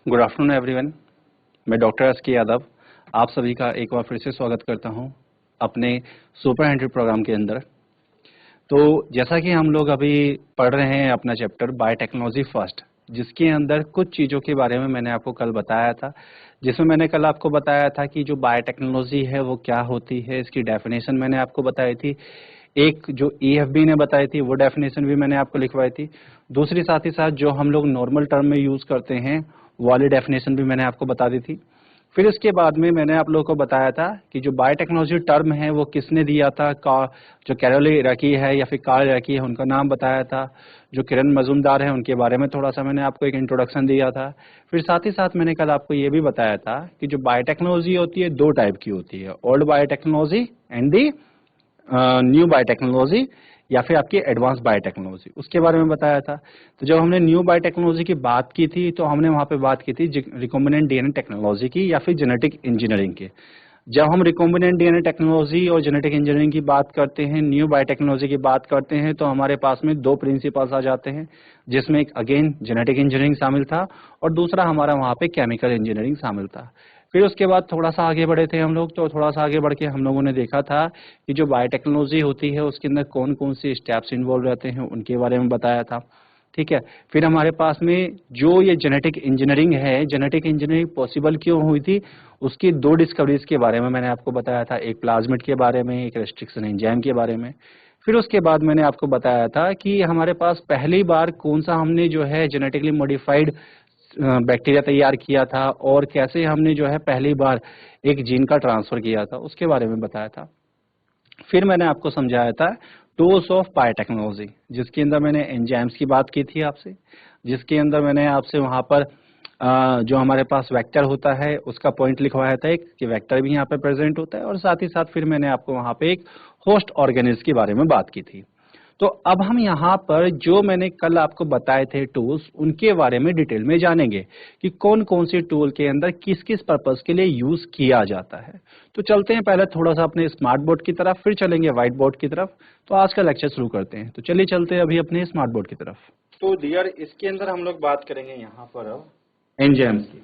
Good afternoon everyone. मैं doctor S के यादव आप सभी का एक बार फिर से स्वागत करता हूं अपने सुपर हैंड्रेड प्रोग्राम के अंदर। तो जैसा कि हम लोग अभी पढ़ रहे हैं अपना चैप्टर बायोटेक्नोलॉजी फर्स्ट, जिसके अंदर कुछ चीज़ों के बारे में मैंने आपको कल बताया था, जिसमें मैंने कल आपको बताया था कि जो बायोटेक्नोलॉजी है वो क्या होती है, इसकी डेफिनेशन मैंने आपको बताई थी। एक जो EFB ने बताई थी वो डेफिनेशन भी मैंने आपको लिखवाई थी। दूसरी साथ ही साथ जो हम लोग नॉर्मल टर्म में यूज करते हैं वाली डेफिनेशन भी मैंने आपको बता दी थी। फिर इसके बाद में मैंने आप लोगों को बताया था कि जो बायोटेक्नोलॉजी टर्म है वो किसने दिया था, जो कैरोल इराकी है या फिर कार्ल इराकी है उनका नाम बताया था। जो किरण मजूमदार है उनके बारे में थोड़ा सा मैंने आपको एक इंट्रोडक्शन दिया था। फिर साथ ही साथ मैंने कल आपको ये भी बताया था कि जो बायोटेक्नोलॉजी होती है दो टाइप की होती है, old biotechnology and the new biotechnology या फिर आपकी एडवांस बायोटेक्नोलॉजी, उसके बारे में बताया था। तो जब हमने न्यू बायोटेक्नोलॉजी की बात की थी तो हमने वहां पे बात की थी रिकॉम्बिनेंट डीएनए टेक्नोलॉजी की या फिर जेनेटिक इंजीनियरिंग की। जब हम रिकॉम्बिनेंट डीएनए टेक्नोलॉजी और जेनेटिक इंजीनियरिंग की बात करते हैं, न्यू बायोटेक्नोलॉजी की बात करते हैं, तो हमारे पास में दो प्रिंसिपल्स आ जाते हैं, जिसमें एक अगेन जेनेटिक इंजीनियरिंग शामिल था और दूसरा हमारा वहां पे केमिकल इंजीनियरिंग शामिल था। फिर उसके बाद थोड़ा सा आगे बढ़े थे हम लोग, तो थोड़ा सा आगे बढ़ के हम लोगों ने देखा था कि जो बायोटेक्नोलॉजी होती है उसके अंदर कौन कौन सी स्टेप्स इन्वॉल्व रहते हैं उनके बारे में बताया था। ठीक है। फिर हमारे पास में जो ये जेनेटिक इंजीनियरिंग है, जेनेटिक इंजीनियरिंग पॉसिबल क्यों हुई थी, उसकी दो डिस्कवरीज के बारे में मैंने आपको बताया था, एक प्लाज्मिड के बारे में, एक रेस्ट्रिक्शन एंजाइम के बारे में। फिर उसके बाद मैंने आपको बताया था कि हमारे पास पहली बार कौन सा हमने जो है जेनेटिकली मॉडिफाइड बैक्टीरिया तैयार किया था और कैसे हमने जो है पहली बार एक जीन का ट्रांसफर किया था, उसके बारे में बताया था। फिर मैंने आपको समझाया था टूल्स ऑफ बायोटेक्नोलॉजी, जिसके अंदर मैंने एंजाइम्स की बात की थी आपसे, जिसके अंदर मैंने आपसे वहां पर जो हमारे पास वेक्टर होता है उसका पॉइंट लिखवाया था एक कि वेक्टर भी यहाँ पे प्रेजेंट होता है, और साथ ही साथ फिर मैंने आपको वहां पे एक होस्ट ऑर्गेनिज्म के बारे में बात की थी। तो अब हम यहाँ पर जो मैंने कल आपको बताए थे टूल्स, उनके बारे में डिटेल में जानेंगे कि कौन कौन सी टूल के अंदर किस किस पर्पस के लिए यूज किया जाता है। तो चलते हैं पहले थोड़ा सा अपने स्मार्ट बोर्ड की तरफ, फिर चलेंगे व्हाइट बोर्ड की तरफ। तो आज का लेक्चर शुरू करते हैं। तो चलिए चलते हैं अभी अपने स्मार्ट बोर्ड की तरफ। तो डियर, इसके अंदर हम लोग बात करेंगे यहाँ पर एंजाइम्स की।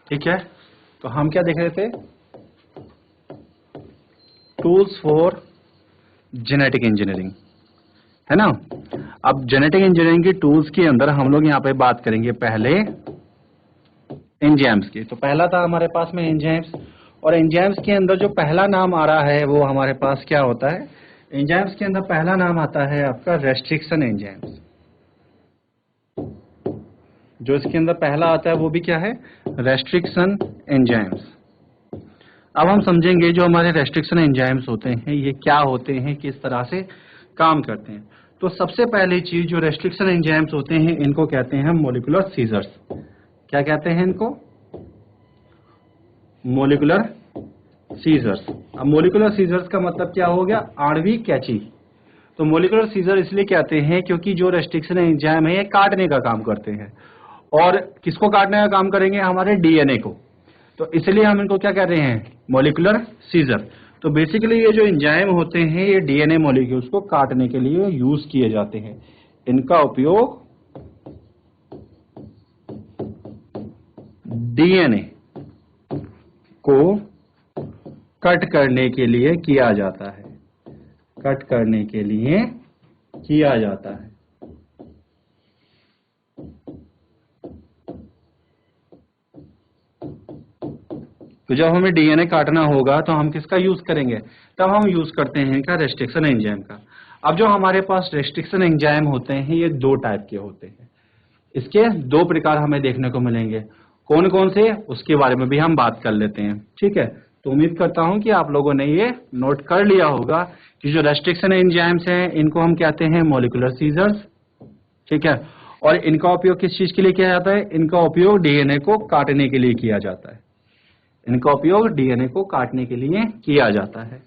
ठीक है। तो हम क्या देख रहे थे, टूल्स फॉर जेनेटिक इंजीनियरिंग, है ना। अब जेनेटिक इंजीनियरिंग की टूल्स के अंदर हम लोग यहाँ पे बात करेंगे पहले एंजाइम्स की। तो पहला था हमारे पास में एंजाइम्स, और एंजाइम्स के अंदर जो पहला नाम आ रहा है वो हमारे पास क्या होता है, एंजाइम्स के अंदर पहला नाम आता है आपका रेस्ट्रिक्शन एंजाइम्स। जो इसके अंदर पहला आता है वो भी क्या है, रेस्ट्रिक्शन एंजाइम्स। अब हम समझेंगे जो हमारे रेस्ट्रिक्शन एंजाइम्स होते हैं ये क्या होते हैं, किस तरह से काम करते हैं। तो सबसे पहली चीज जो रेस्ट्रिक्शन एंजाइम्स होते हैं इनको कहते हैं मॉलिक्यूलर सीजर्स। क्या कहते हैं इनको, मॉलिक्यूलर सीजर्स। अब मॉलिक्यूलर सीजर्स का मतलब क्या हो गया, आणविक कैंची। तो मॉलिक्यूलर सीजर इसलिए कहते हैं क्योंकि जो रेस्ट्रिक्शन एंजाइम है ये काटने का काम करते हैं, और किसको काटने का काम करेंगे, हमारे डीएनए को। तो इसलिए हम इनको क्या कह रहे हैं, मॉलिक्यूलर सीजर। तो बेसिकली ये जो एंजाइम होते हैं ये डीएनए मॉलिक्यूल्स को काटने के लिए यूज किए जाते हैं। इनका उपयोग डीएनए को कट करने के लिए किया जाता है, कट करने के लिए किया जाता है। तो जब हमें डीएनए काटना होगा तो हम किसका यूज करेंगे, तब हम यूज करते हैं क्या, रेस्ट्रिक्शन एंजाइम का। अब जो हमारे पास रेस्ट्रिक्शन एंजाइम होते हैं ये दो टाइप के होते हैं, इसके दो प्रकार हमें देखने को मिलेंगे। कौन कौन से, उसके बारे में भी हम बात कर लेते हैं। ठीक है। तो उम्मीद करता हूं कि आप लोगों ने ये नोट कर लिया होगा कि जो रेस्ट्रिक्शन एंजाइम्स हैं इनको हम कहते हैं मॉलिक्यूलर सीजर्स। ठीक है। और इनका उपयोग किस चीज के लिए किया जाता है, इनका उपयोग डीएनए को काटने के लिए किया जाता है। इनका उपयोग डीएनए को काटने के लिए किया जाता है।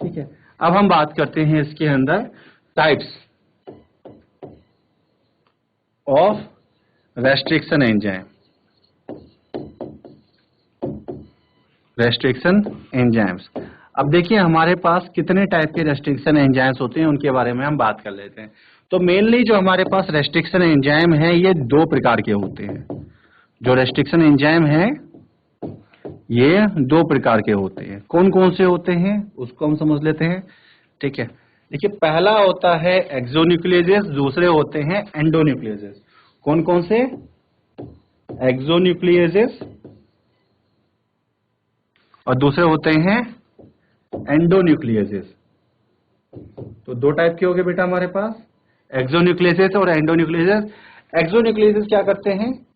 ठीक है। अब हम बात करते हैं इसके अंदर types of restriction enzyme. Restriction enzymes, अब देखिए हमारे पास कितने टाइप के रेस्ट्रिक्शन एंजाइम्स होते हैं उनके बारे में हम बात कर लेते हैं। तो मेनली जो हमारे पास रेस्ट्रिक्शन एंजाइम है ये दो प्रकार के होते हैं। जो रेस्ट्रिक्शन एंजाइम है ये दो प्रकार के होते हैं। कौन कौन से होते हैं उसको हम समझ लेते हैं। ठीक है, देखिए पहला होता है एक्सोन्यूक्लियेजेस, दूसरे होते हैं एंडोन्यूक्लियेजेस। कौन कौन से? एक्सोन्यूक्लियेजेस और दूसरे होते हैं एंडोन्यूक्लियेजेस। तो दो टाइप के हो गए बेटा हमारे पास, एक्सोन्यूक्लियेजेस और एंडोन्यूक्लियेजेस। एक्सोन्यूक्लियेजेस क्या करते हैं?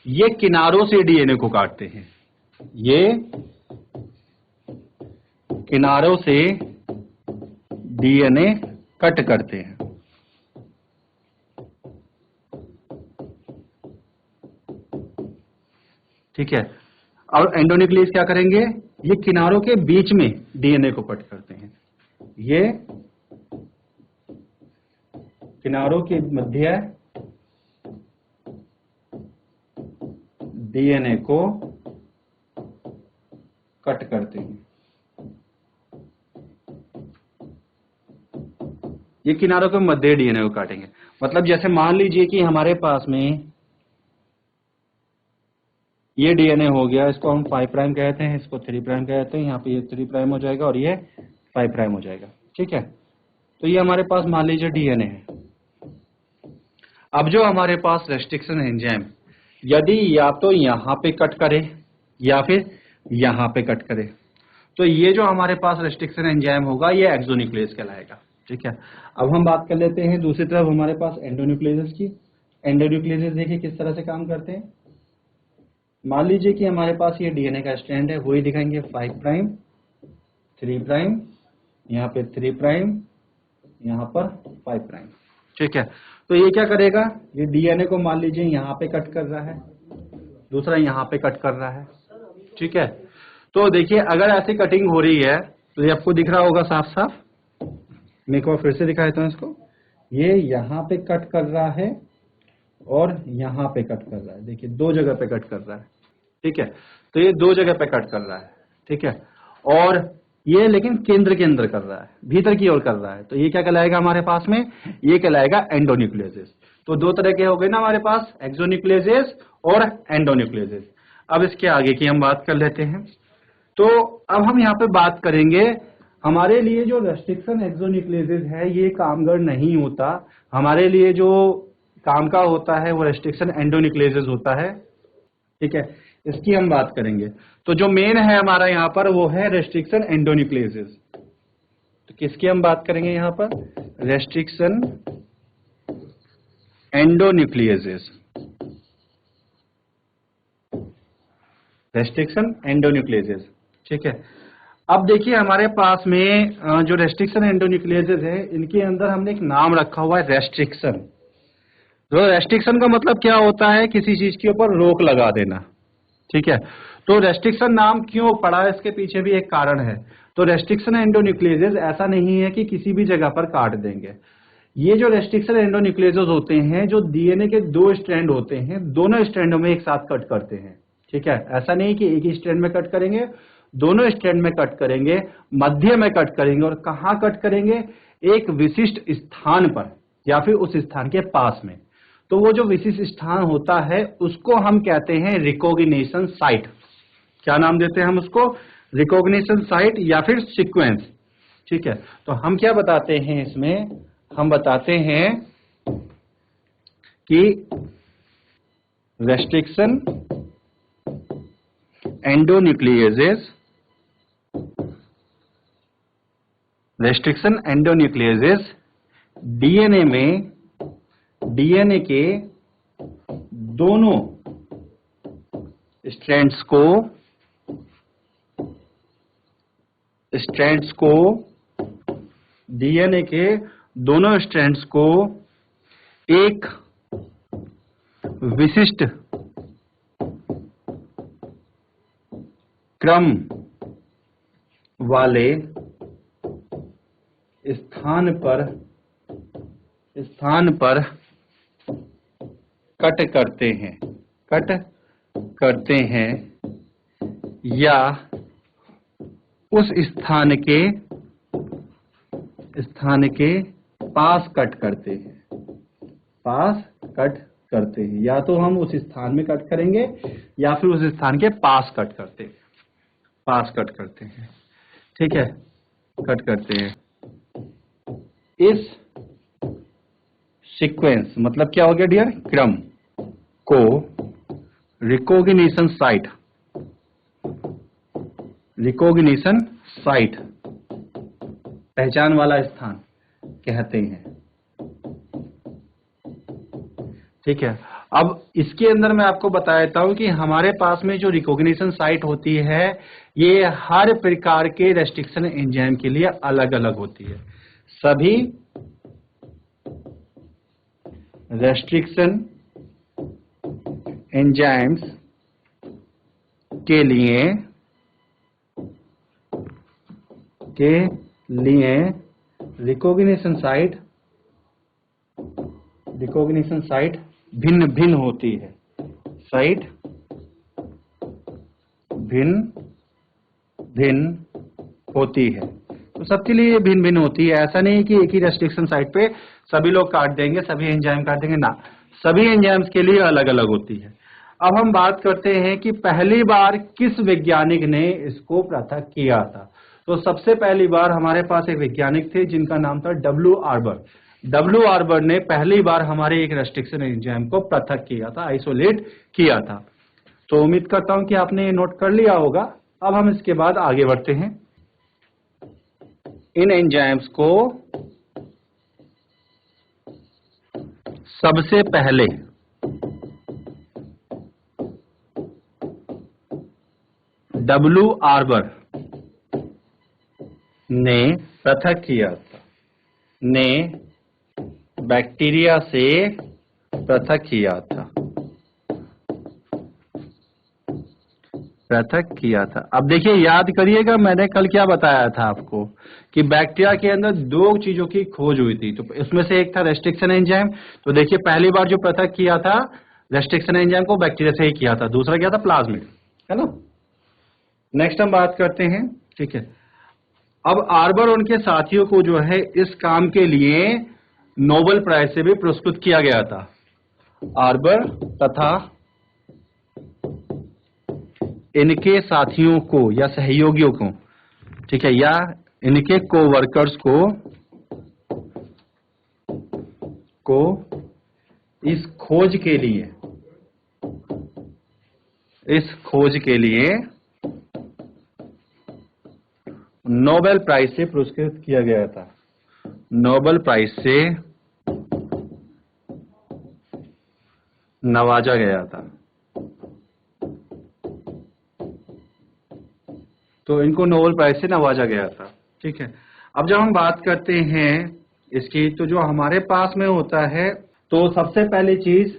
ये किनारों से डीएनए को काटते हैं, ये किनारों से डीएनए कट करते हैं। ठीक है, और एंडोन्यूक्लियस क्या करेंगे? ये किनारों के बीच में डीएनए को कट करते हैं, ये किनारों के मध्य डीएनए को कट करते हैं। ये किनारों के मध्य डीएनए को काटेंगे। मतलब जैसे मान लीजिए कि हमारे पास में ये डीएनए हो गया, इसको हम 5 प्राइम कहते हैं, इसको 3 प्राइम कहते हैं, यहाँ पे ये 3 प्राइम हो जाएगा और ये 5 प्राइम हो जाएगा। ठीक है, तो ये हमारे पास मान लीजिए डीएनए है। अब जो हमारे पास रेस्ट्रिक्शन एंजाइम यदि या तो यहां पे कट करे या फिर यहां पे कट करे, तो ये जो हमारे पास रेस्ट्रिक्शन एंजाइम होगा ये एक्सोन्यूक्लियस कहलाएगा। ठीक है, अब हम बात कर लेते हैं दूसरी तरफ हमारे पास एंडोन्यूक्लियस की। एंडोन्यूक्लियस देखिए किस तरह से काम करते हैं। मान लीजिए कि हमारे पास ये डीएनए का स्ट्रैंड है, वही दिखाएंगे 5 प्राइम 3 प्राइम, यहाँ पे 3 प्राइम, यहाँ पर 5 प्राइम। ठीक है, तो ये क्या करेगा? ये डीएनए को मान लीजिए यहाँ पे कट कर रहा है, दूसरा यहाँ पे कट कर रहा है। ठीक है, तो देखिए अगर ऐसी कटिंग हो रही है तो ये आपको दिख रहा होगा साफ साफ। मैं एक बार फिर से दिखा देता हूँ इसको। ये यहाँ पे कट कर रहा है और यहाँ पे कट कर रहा है, देखिए दो जगह पे कट कर रहा है। ठीक है, तो ये दो जगह पे कट कर रहा है। ठीक है, और ये लेकिन केंद्र के अंदर कर रहा है, भीतर की ओर कर रहा है, तो ये क्या कहलाएगा हमारे पास में? ये कहलाएगा एंडोन्यूक्लियस। तो दो तरह के हो गए ना हमारे पास, एक्सोन्यूक्लियस और एंडोन्यूक्लियस। अब इसके आगे की हम बात कर लेते हैं। तो अब हम यहाँ पे बात करेंगे, हमारे लिए जो रेस्ट्रिक्शन एक्सोन्यूक्लियस है ये कामगार नहीं होता, हमारे लिए जो काम का होता है वो रेस्ट्रिक्शन एंडोन्यूक्लियस होता है। ठीक है, इसकी हम बात करेंगे। तो जो मेन है हमारा यहाँ पर वो है रेस्ट्रिक्शन एंडोन्यूक्लियस। तो किसकी हम बात करेंगे यहाँ पर? Restriction endonuclease. Restriction endonuclease. ठीक है, अब देखिए हमारे पास में जो रेस्ट्रिक्शन एंडोन्यूक्लियस है इनके अंदर हमने एक नाम रखा हुआ है रेस्ट्रिक्शन। तो रेस्ट्रिक्शन का मतलब क्या होता है? किसी चीज के ऊपर रोक लगा देना। ठीक है, तो रेस्ट्रिक्शन नाम क्यों पड़ा है इसके पीछे भी एक कारण है। तो रेस्ट्रिक्शन एंडोन्यूक्लियस ऐसा नहीं है कि किसी भी जगह पर काट देंगे। ये जो रेस्ट्रिक्शन एंडोन्यूक्लियस होते हैं, जो डीएनए के दो स्ट्रैंड होते हैं, दोनों स्ट्रैंडों में एक साथ कट करते हैं। ठीक है, ऐसा नहीं कि एक ही स्ट्रैंड में कट करेंगे, दोनों स्ट्रैंड में कट करेंगे, मध्य में कट करेंगे। और कहां कट करेंगे? एक विशिष्ट स्थान पर या फिर उस स्थान के पास में। तो वो जो विशिष्ट स्थान होता है उसको हम कहते हैं रिकॉग्निशन साइट। क्या नाम देते हैं हम उसको? रिकॉग्निशन साइट या फिर सीक्वेंस। ठीक है, तो हम क्या बताते हैं इसमें? हम बताते हैं कि restriction endonuclease, restriction endonuclease DNA में डीएनए के दोनों स्ट्रैंड्स को डीएनए के दोनों स्ट्रैंड्स को एक विशिष्ट क्रम वाले स्थान पर कट करते हैं या उस स्थान के पास कट करते हैं, पास कट करते हैं, या तो हम उस स्थान में कट करेंगे या फिर उस स्थान के पास कट करते हैं, ठीक है, कट करते हैं। इस सीक्वेंस मतलब क्या हो गया डियर, क्रम को रिकॉग्निशन साइट, पहचान वाला स्थान कहते हैं, ठीक है। अब इसके अंदर मैं आपको बता देता हूं कि हमारे पास में जो रिकॉग्निशन साइट होती है ये हर प्रकार के रेस्ट्रिक्शन एंजाइम के लिए अलग अलग होती है। सभी रेस्ट्रिक्शन एंजाइम्स के लिए रिकॉग्निशन साइट भिन्न भिन्न होती है, साइट भिन्न होती है। तो सबके लिए भिन्न भिन्न होती है। ऐसा नहीं कि एक ही रेस्ट्रिक्शन साइट पे सभी लोग काट देंगे, सभी एंजाइम काट देंगे, ना, सभी एंजाइम्स के लिए अलग अलग होती है। अब हम बात करते हैं कि पहली बार किस वैज्ञानिक ने इसको पृथक किया था। तो सबसे पहली बार हमारे पास एक वैज्ञानिक थे जिनका नाम था डब्ल्यू आर्बर ने पहली बार हमारे एक रेस्ट्रिक्शन एंजाइम को पृथक किया था, आइसोलेट किया था। तो उम्मीद करता हूं कि आपने ये नोट कर लिया होगा। अब हम इसके बाद आगे बढ़ते हैं। इन एंजाइम्स को सबसे पहले डब्ल्यू आर्बर ने पृथक किया था, बैक्टीरिया से पृथक किया था। अब देखिए, याद करिएगा मैंने कल क्या बताया था आपको कि बैक्टीरिया के अंदर दो चीजों की खोज हुई थी। तो इसमें से एक था रेस्ट्रिक्शन एंजाइम। तो देखिए, पहली बार जो पृथक किया था रेस्ट्रिक्शन एंजाइम को बैक्टीरिया से ही किया था, दूसरा क्या था, प्लाज्मिड, है ना। नेक्स्ट हम बात करते हैं, ठीक है। अब आर्बर और उनके साथियों को जो है इस काम के लिए नोबेल प्राइज से भी पुरस्कृत किया गया था। आर्बर तथा इनके साथियों को या सहयोगियों को, ठीक है, या इनके कोवर्कर्स को इस खोज के लिए नोबेल प्राइज से पुरस्कृत किया गया था। नोबेल प्राइज से नवाजा गया था। तो इनको नोबेल प्राइज से नवाजा गया था, ठीक है। अब जब हम बात करते हैं इसकी, तो जो हमारे पास में होता है, तो सबसे पहली चीज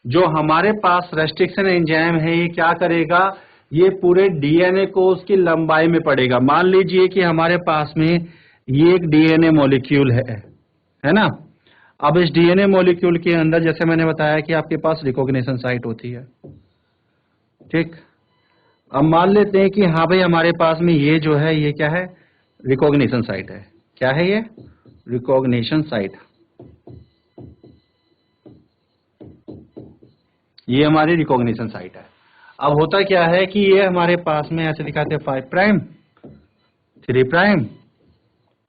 जो हमारे पास रेस्ट्रिक्शन एंजाइम है ये क्या करेगा, ये पूरे डीएनए को उसकी लंबाई में पढ़ेगा। मान लीजिए कि हमारे पास में ये एक डीएनए मॉलिक्यूल है ना। अब इस डीएनए मॉलिक्यूल के अंदर जैसे मैंने बताया कि आपके पास रिकॉग्निशन साइट होती है, ठीक। अब मान लेते हैं कि हाँ भाई हमारे पास में ये जो है ये क्या है, रिकॉग्निशन साइट है। क्या है ये, रिकॉग्निशन साइट। ये हमारी रिकॉग्निशन साइट है। अब होता क्या है कि ये हमारे पास में ऐसे दिखाते हैं 5 प्राइम 3 प्राइम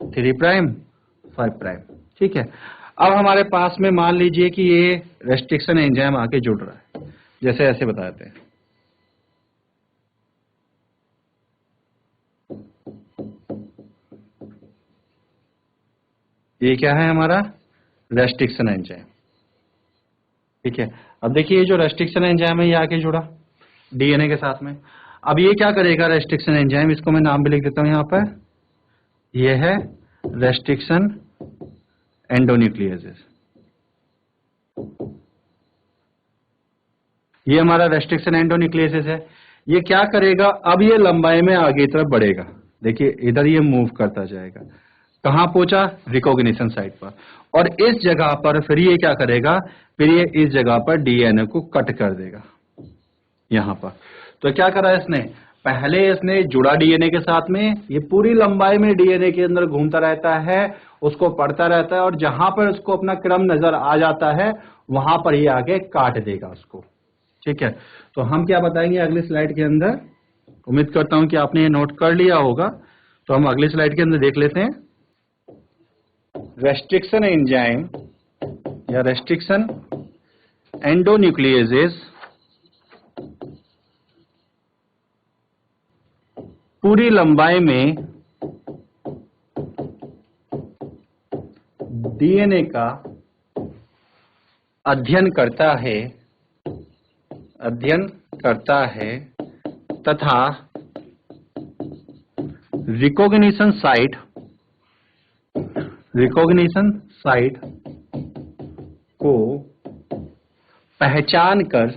3 प्राइम 5 प्राइम, ठीक है। अब हमारे पास में मान लीजिए कि ये रेस्ट्रिक्शन एंजाइम आके जुड़ रहा है, जैसे ऐसे बताते हैं। ये क्या है हमारा रेस्ट्रिक्शन एंजाइम, ठीक है। अब देखिए ये जो रेस्ट्रिक्शन एंजाइम है ये आके जुड़ा डीएनए के साथ में। अब ये क्या करेगा रेस्ट्रिक्शन एंजाइम, इसको मैं नाम भी लिख देता हूं यहां पर, ये है रेस्ट्रिक्शन एंडोन्यूक्लियेसेस। ये हमारा रेस्ट्रिक्शन एंडोन्यूक्लियेसेस है। ये क्या करेगा, अब ये लंबाई में आगे तरफ बढ़ेगा। देखिए इधर ये मूव करता जाएगा, कहां पहुंचा, रिकॉग्निशन साइट पर। और इस जगह पर फिर ये क्या करेगा, फिर ये इस जगह पर डीएनए को कट कर देगा यहां पर। तो क्या करा इसने, पहले इसने जुड़ा डीएनए के साथ में, ये पूरी लंबाई में डीएनए के अंदर घूमता रहता है, उसको पढ़ता रहता है, और जहां पर उसको अपना क्रम नजर आ जाता है वहां पर ये आगे काट देगा उसको। ठीक है, तो हम क्या बताएंगे अगली स्लाइड के अंदर, उम्मीद करता हूं कि आपने ये नोट कर लिया होगा। तो हम अगली स्लाइड के अंदर देख लेते हैं। रेस्ट्रिक्शन एंजाइम या रेस्ट्रिक्शन एंडोन्यूक्लियेजेस पूरी लंबाई में डीएनए का अध्ययन करता है तथा रिकॉग्निशन साइट को पहचान कर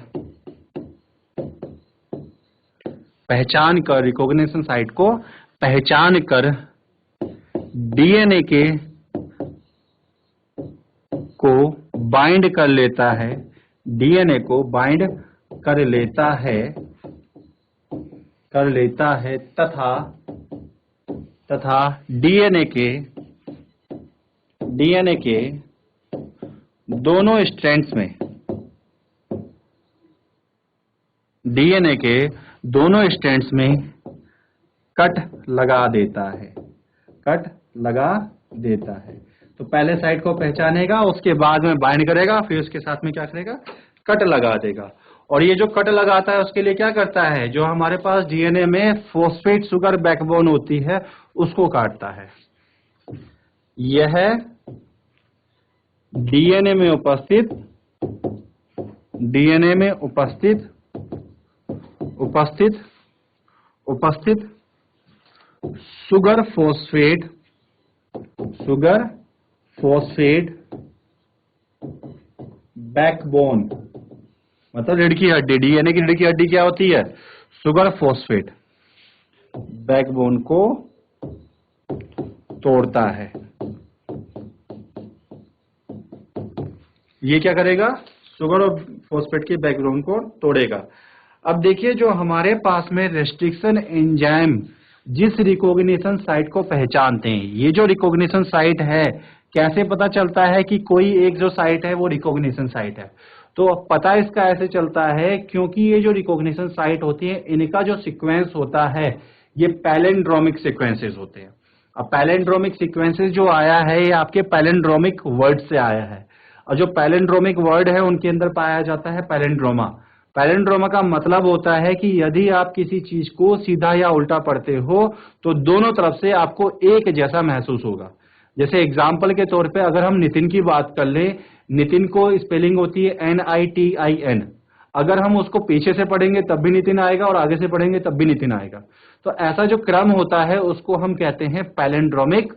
रिकॉग्निशन साइट को पहचान कर डीएनए को बाइंड कर लेता है, डीएनए को बाइंड कर लेता है तथा डीएनए के दोनों स्ट्रैंड्स में कट लगा देता है। तो पहले साइट को पहचानेगा, उसके बाद में बाइंड करेगा, फिर उसके साथ में क्या करेगा, कट लगा देगा। और ये जो कट लगाता है उसके लिए क्या करता है, जो हमारे पास डीएनए में फॉस्फेट शुगर बैकबोन होती है उसको काटता है। यह डीएनए में उपस्थित शुगर फॉस्फेट बैकबोन, मतलब रीढ़ की हड्डी, डीएनए की रीढ़ की हड्डी क्या होती है, शुगर फॉस्फेट बैकबोन को तोड़ता है। ये क्या करेगा, शुगर और फॉस्फेट के बैकबोन को तोड़ेगा। अब देखिए, जो हमारे पास में रेस्ट्रिक्शन एंजाइम जिस रिकॉग्निशन साइट को पहचानते हैं, ये जो रिकॉग्निशन साइट है, कैसे पता चलता है कि कोई एक जो साइट है वो रिकॉग्निशन साइट है? तो पता इसका ऐसे चलता है क्योंकि ये जो रिकॉग्निशन साइट होती है, इनका जो सीक्वेंस होता है ये पैलिंड्रोमिक सीक्वेंसेस होते हैं। अब पैलिंड्रोमिक सीक्वेंसेस जो आया है ये आपके पैलिंड्रोमिक वर्ड से आया है, और जो पैलिंड्रोमिक वर्ड है उनके अंदर पाया जाता है पैलिंड्रोमा। पैलिंड्रोमा का मतलब होता है कि यदि आप किसी चीज को सीधा या उल्टा पढ़ते हो तो दोनों तरफ से आपको एक जैसा महसूस होगा। जैसे एग्जाम्पल के तौर पे अगर हम नितिन की बात कर ले, नितिन को स्पेलिंग होती है NITIN, अगर हम उसको पीछे से पढ़ेंगे तब भी नितिन आएगा और आगे से पढ़ेंगे तब भी नितिन आएगा। तो ऐसा जो क्रम होता है उसको हम कहते हैं पैलिंड्रोमिक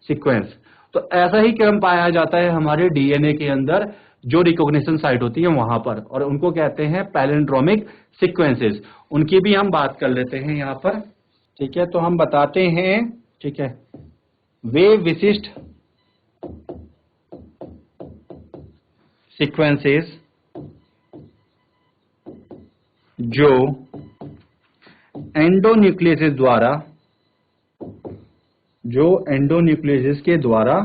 सीक्वेंस। तो ऐसा ही क्रम पाया जाता है हमारे डीएनए के अंदर, जो रिकॉग्निशन साइट होती है वहां पर, और उनको कहते हैं पैलिंड्रोमिक सीक्वेंसेस। उनकी भी हम बात कर लेते हैं यहाँ पर। ठीक है, तो हम बताते हैं, ठीक है, वे विशिष्ट सीक्वेंसेस जो एंडोन्यूक्लियस के द्वारा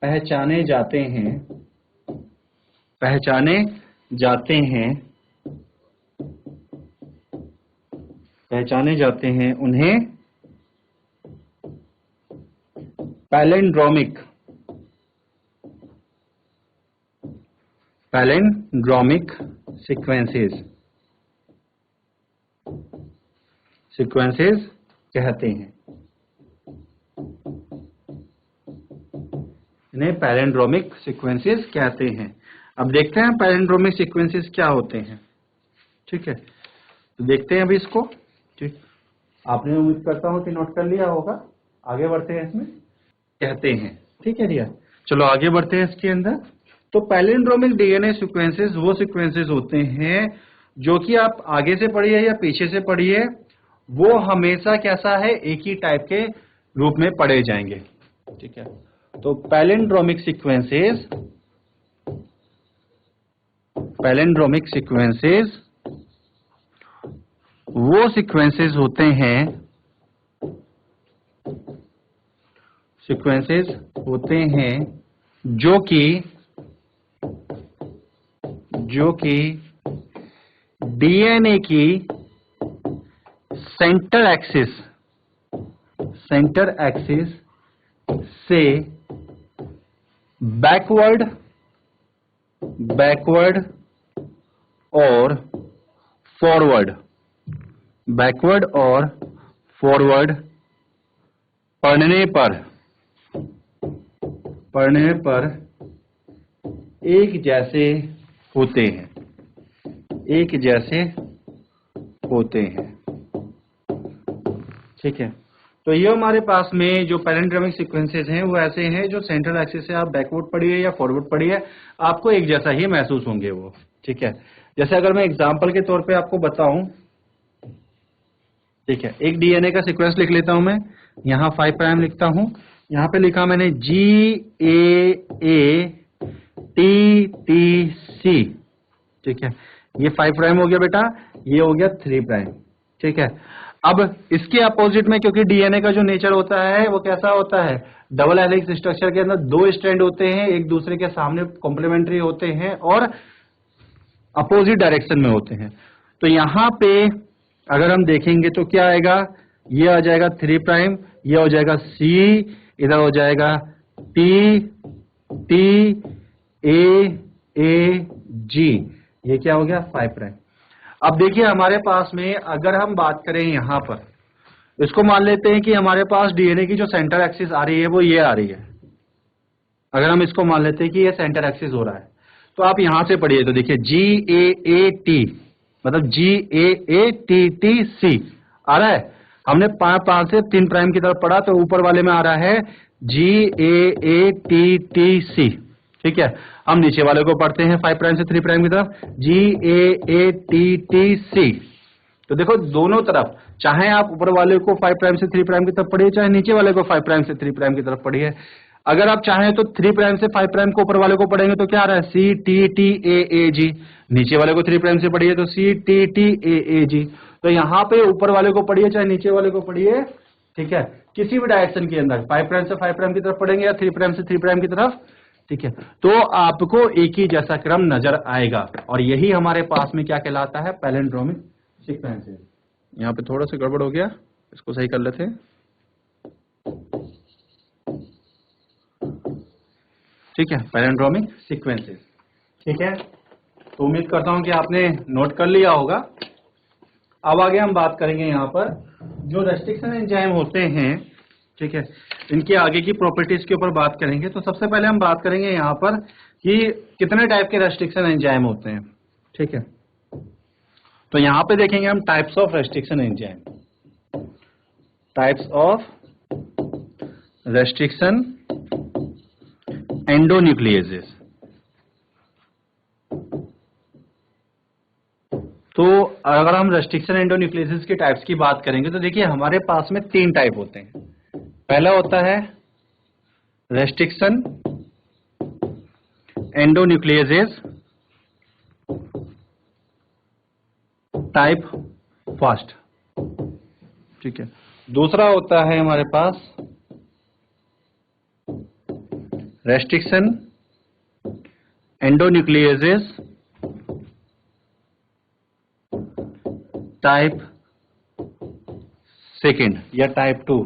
पहचाने जाते हैं उन्हें पैलिंड्रोमिक सीक्वेंसेस कहते हैं। इन्हें पैलिंड्रोमिक सीक्वेंसेस कहते हैं। अब देखते हैं पैलिंड्रोमिक सीक्वेंसेस क्या होते हैं। ठीक है, तो देखते हैं अभी इसको। ठीक, आपने उम्मीद करता हूं कि नोट कर लिया होगा। आगे बढ़ते हैं, इसमें कहते हैं। ठीक है रिया, चलो आगे बढ़ते हैं इसके अंदर। तो पैलिंड्रोमिक डीएनए सीक्वेंसेस वो सीक्वेंसेस होते हैं जो कि आप आगे से पढ़िए या पीछे से पढ़िए, वो हमेशा कैसा है, एक ही टाइप के रूप में पढ़े जाएंगे। ठीक है, तो पैलिंड्रोमिक सीक्वेंसेस वो सीक्वेंसेस होते हैं जो कि डीएनए की सेंटर एक्सिस से बैकवर्ड और फॉरवर्ड पढ़ने पर एक जैसे होते हैं। ठीक है, तो ये हमारे पास में जो पैलिंड्रोमिक सीक्वेंसेस हैं वो ऐसे हैं जो सेंट्रल एक्सिस से आप बैकवर्ड पढ़िए या फॉरवर्ड पढ़िए, आपको एक जैसा ही महसूस होंगे वो। ठीक है, जैसे अगर मैं एग्जांपल के तौर पे आपको बताऊं, ठीक है, एक डीएनए का सीक्वेंस लिख लेता हूं मैं, यहां 5 प्राइम लिखता हूं, यहां पे लिखा मैंने GAATTC। ठीक है, ये 5 प्राइम हो गया बेटा, ये हो गया 3 प्राइम। ठीक है, अब इसके अपोजिट में, क्योंकि डीएनए का जो नेचर होता है वो कैसा होता है, डबल हेलिक्स स्ट्रक्चर के अंदर 2 स्ट्रैंड होते हैं, एक दूसरे के सामने कॉम्प्लीमेंट्री होते हैं और अपोजिट डायरेक्शन में होते हैं। तो यहां पे अगर हम देखेंगे तो क्या आएगा, ये आ जाएगा 3 प्राइम, ये हो जाएगा C, इधर हो जाएगा T A G, ये क्या हो गया 5 प्राइम। अब देखिए हमारे पास में अगर हम बात करें यहां पर, इसको मान लेते हैं कि हमारे पास डीएनए की जो सेंटर एक्सिस आ रही है वो ये आ रही है। अगर हम इसको मान लेते हैं कि ये सेंटर एक्सिस हो रहा है, तो आप यहां से पढ़िए, तो देखिए GAAT मतलब GAATTC आ रहा है। हमने 5 से 3 प्राइम की तरफ पढ़ा, तो ऊपर वाले में आ रहा है GAATTC। ठीक है, हम नीचे वाले को पढ़ते हैं 5 प्राइम से 3 प्राइम की तरफ, GAATTC। तो देखो दोनों तरफ, चाहे आप ऊपर वाले को 5 प्राइम से 3 प्राइम की तरफ पढ़िए, चाहे नीचे वाले को 5 प्राइम से 3 प्राइम की तरफ पढ़िए। अगर आप चाहें तो 3 प्राइम से 5 प्राइम को ऊपर वाले को पढ़ेंगे तो क्या आ रहा है CTTAAG, नीचे वाले को 3 प्राइम से पढ़िए तो CTTAAG। तो यहां पे ऊपर वाले को पढ़िए चाहे नीचे वाले को पढ़िए, ठीक है, किसी भी डायरेक्शन के अंदर 5 प्राइम से 5 प्राइम की तरफ पढ़ेंगे या 3 प्राइम से 3 प्राइम की तरफ, ठीक है, तो आपको एक ही जैसा क्रम नजर आएगा। और यही हमारे पास में क्या कहलाता है, पैलिंड्रोमिक सीक्वेंसेस। यहां पे थोड़ा सा गड़बड़ हो गया, इसको सही कर लेते हैं। ठीक है, पैलिंड्रोमिक सीक्वेंसेस। ठीक है, तो उम्मीद करता हूं कि आपने नोट कर लिया होगा। अब आगे हम बात करेंगे यहाँ पर जो रेस्ट्रिक्शन एंजाइम होते हैं, ठीक है, इनके आगे की प्रॉपर्टीज के ऊपर बात करेंगे। तो सबसे पहले हम बात करेंगे यहाँ पर कि कितने टाइप के रेस्ट्रिक्शन एंजाइम होते हैं। ठीक है, तो यहाँ पे देखेंगे हम types of restriction enzyme, types of restriction endonucleases. तो अगर हम रेस्ट्रिक्शन एंडोन्यूक्लियेजेस के टाइप्स की बात करेंगे तो देखिए हमारे पास में 3 टाइप होते हैं। पहला होता है रेस्ट्रिक्शन एंडोन्यूक्लियेजेस टाइप फर्स्ट। ठीक है, दूसरा होता है हमारे पास रेस्ट्रिक्शन एंडोन्यूक्लियेजेस टाइप सेकेंड या टाइप 2,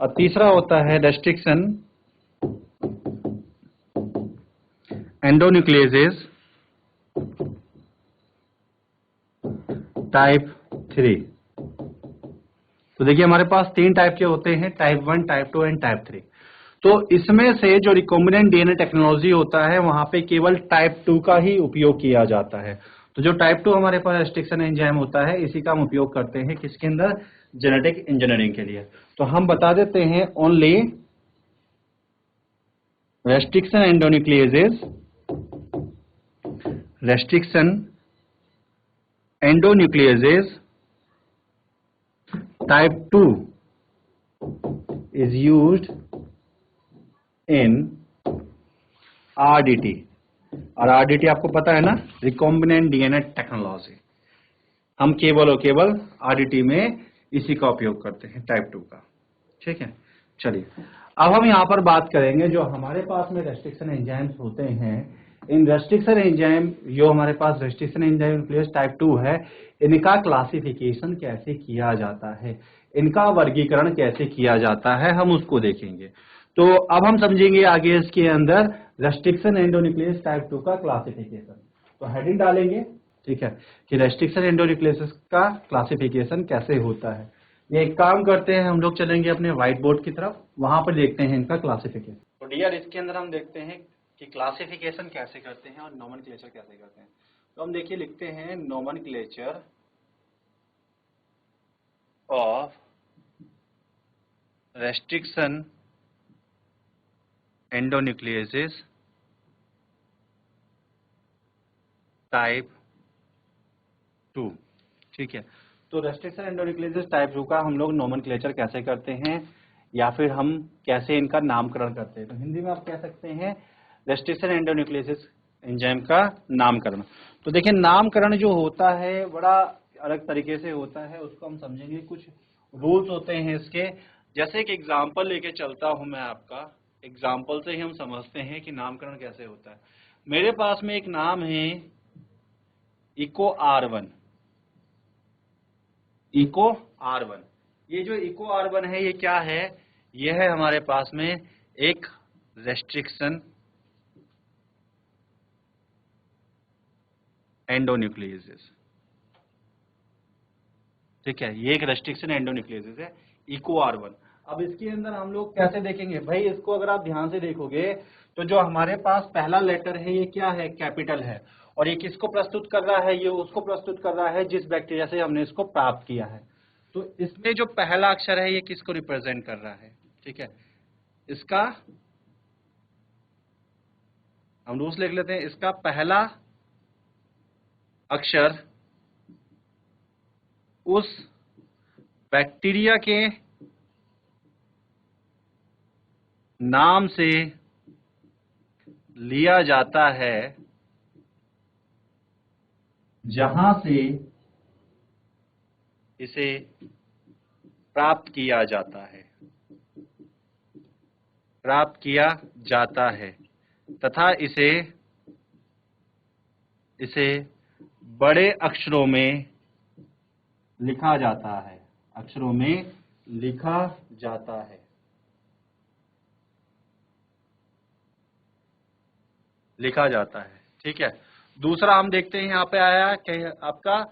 और तीसरा होता है रेस्ट्रिक्शन एंडोन्यूक्लियेजेस टाइप 3। तो देखिए हमारे पास 3 टाइप के होते हैं, टाइप 1, टाइप 2 एंड टाइप 3। तो इसमें से जो रिकॉम्बिनेंट डीएनए टेक्नोलॉजी होता है वहां पे केवल टाइप 2 का ही उपयोग किया जाता है। तो जो टाइप 2 हमारे पास रेस्ट्रिक्शन एंजाइम होता है, इसी का हम उपयोग करते हैं किसके अंदर, जेनेटिक इंजीनियरिंग के लिए। तो हम बता देते हैं only restriction endonucleases, restriction endonucleases type 2 is used in RDT। और RDT आपको पता है ना, रिकॉम्बिनेंट डीएनए टेक्नोलॉजी। हम केवल और केवल आरडीटी में इसी का उपयोग करते हैं, टाइप 2 का। ठीक है, चलिए अब हम यहाँ पर बात करेंगे जो हमारे पास में रेस्ट्रिक्शन एंजाइम्स होते हैं। इन रेस्ट्रिक्शन एंजाइम, जो हमारे पास रेस्ट्रिक्शन एंजाइम न्यूक्लियस टाइप 2 है, इनका क्लासिफिकेशन कैसे किया जाता है, इनका वर्गीकरण कैसे किया जाता है, हम उसको देखेंगे। तो अब हम समझेंगे आगे इसके अंदर रेस्ट्रिक्शन एंडोन्यूक्लियस टाइप 2 का क्लासिफिकेशन। तो हेडिंग डालेंगे, ठीक है, कि रेस्ट्रिक्शन एंडोन्यूक्लियस का क्लासिफिकेशन कैसे होता है। ये एक काम करते हैं, हम लोग चलेंगे अपने व्हाइट बोर्ड की तरफ, वहां पर देखते हैं इनका क्लासिफिकेशन। तो डियर, इसके अंदर हम देखते हैं कि क्लासिफिकेशन कैसे करते हैं और नोमेनक्लेचर कैसे करते हैं। तो हम देखिए लिखते हैं nomenclature of restriction endonuclease type 2। ठीक है, तो रेस्ट्रिक्शन एंडोन्यूक्लियस टाइप 2 का हम लोग नोमेनक्लेचर कैसे करते हैं या फिर हम कैसे इनका नामकरण करते हैं। तो हिंदी में आप कह सकते हैं रेस्ट्रिक्शन एंडोन्यूक्लियस एंजाइम का नामकरण। तो देखिए नामकरण जो होता है बड़ा अलग तरीके से होता है, उसको हम समझेंगे। कुछ रूल्स होते हैं इसके, जैसे एक एग्जाम्पल लेके चलता हूं मैं आपका, एग्जाम्पल से ही हम समझते हैं कि नामकरण कैसे होता है। मेरे पास में एक नाम है इको R1, इको R1। ये जो इको R1 है ये क्या है, ये है हमारे पास में एक रेस्ट्रिक्शन एंडोन्यूक्लियस। ठीक है, ये एक रेस्ट्रिक्शन एंडोन्यूक्लियस है, इको R1। अब इसके अंदर हम लोग कैसे देखेंगे भाई, इसको अगर आप ध्यान से देखोगे तो जो हमारे पास पहला लेटर है ये क्या है, कैपिटल है, और ये किसको प्रस्तुत कर रहा है, ये उसको प्रस्तुत कर रहा है जिस बैक्टीरिया से हमने इसको प्राप्त किया है। तो इसमें जो पहला अक्षर है ये किसको रिप्रेजेंट कर रहा है। ठीक है, इसका हम रूल्स लिख लेते हैं, इसका पहला अक्षर उस बैक्टीरिया के नाम से लिया जाता है जहां से इसे प्राप्त किया जाता है, प्राप्त किया जाता है, तथा इसे बड़े अक्षरों में लिखा जाता है, अक्षरों में लिखा जाता है, लिखा जाता है। ठीक है, दूसरा हम देखते हैं यहाँ पे आया कि आपका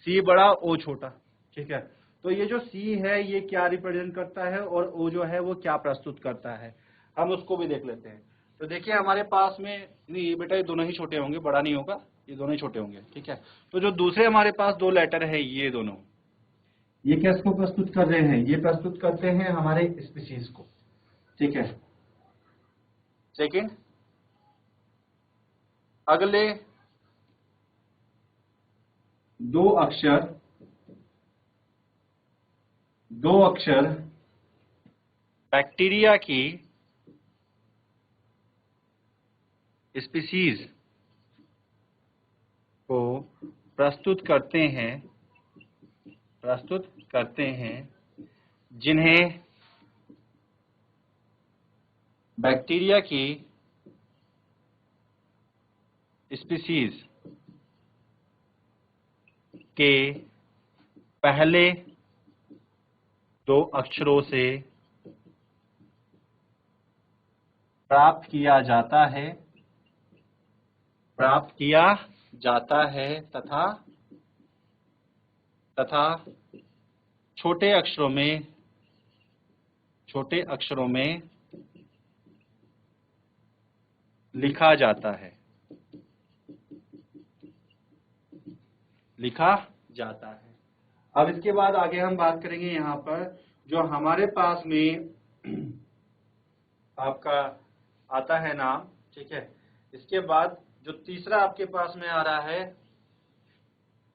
सी बड़ा ओ छोटा। ठीक है, तो ये जो सी है ये क्या रिप्रेजेंट करता है और ओ जो है वो क्या प्रस्तुत करता है, हम उसको भी देख लेते हैं। तो देखिए हमारे पास में, नहीं ये बेटा ये दोनों ही छोटे होंगे, बड़ा नहीं होगा, ये दोनों ही छोटे होंगे। ठीक है, तो जो दूसरे हमारे पास दो लेटर है ये दोनों, ये किसको प्रस्तुत कर रहे हैं, ये प्रस्तुत करते हैं हमारे स्पीशीज को। ठीक है, सेकेंड अगले दो अक्षर बैक्टीरिया की स्पीशीज को प्रस्तुत करते हैं जिन्हें बैक्टीरिया की स्पीशीज के पहले दो अक्षरों से प्राप्त किया जाता है तथा छोटे अक्षरों में लिखा जाता है, अब इसके बाद आगे हम बात करेंगे यहाँ पर जो हमारे पास में आपका आता है नाम। ठीक है, इसके बाद जो तीसरा आपके पास में आ रहा है,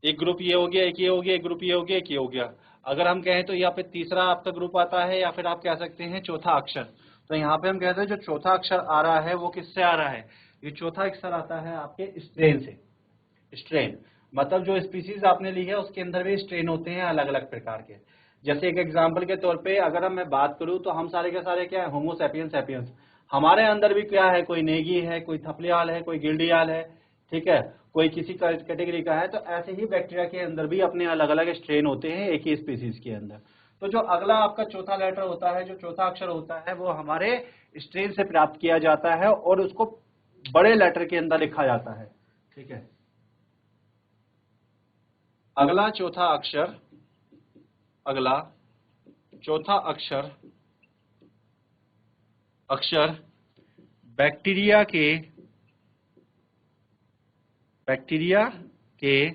एक ग्रुप ये हो गया, एक ये हो गया, एक ग्रुप ये हो गया, एक ये हो गया। अगर हम कहें तो यहाँ पे तीसरा आपका ग्रुप आता है या फिर आप कह सकते हैं चौथा अक्षर। तो यहाँ पे हम कहते हैं जो चौथा अक्षर आ रहा है वो किससे आ रहा है, ये चौथा अक्षर आता है आपके स्ट्रेन से, स्ट्रेन। मतलब जो स्पीसीज आपने ली है उसके अंदर भी स्ट्रेन होते हैं अलग अलग प्रकार के। जैसे एक एग्जांपल के तौर पे अगर हम मैं बात करूं तो हम सारे के सारे क्या है, होमो सैपियंस सैपियंस। हमारे अंदर भी क्या है, कोई नेगी है, कोई थपलियाल है, कोई गिल्डियाल है, ठीक है, कोई किसी कैटेगरी का है। तो ऐसे ही बैक्टीरिया के अंदर भी अपने अलग अलग स्ट्रेन होते हैं एक ही स्पीसीज के अंदर। तो जो अगला आपका चौथा लेटर होता है, जो चौथा अक्षर होता है, वो हमारे स्ट्रेन से प्राप्त किया जाता है और उसको बड़े लेटर के अंदर लिखा जाता है, ठीक है। अगला चौथा अक्षर अक्षर बैक्टीरिया के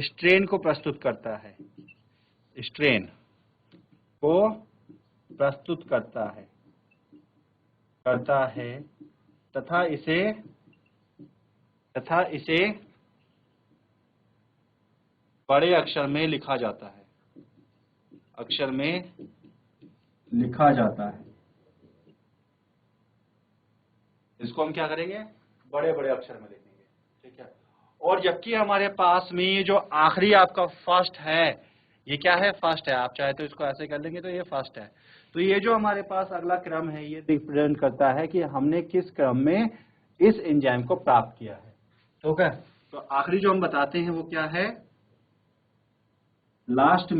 स्ट्रेन को प्रस्तुत करता है, स्ट्रेन को प्रस्तुत करता है तथा इसे बड़े अक्षर में लिखा जाता है, इसको हम क्या करेंगे, बड़े बड़े अक्षर में लिखेंगे, ठीक है। और जबकि हमारे पास में ये जो आखिरी आपका फर्स्ट है, ये क्या है, फर्स्ट है। आप चाहे तो इसको ऐसे कर लेंगे तो ये फर्स्ट है। तो ये जो हमारे पास अगला क्रम है, ये रिप्रेजेंट करता है कि हमने किस क्रम में इस एंजाइम को प्राप्त किया है, ठीक है। तो आखिरी जो हम बताते हैं वो क्या है, लास्ट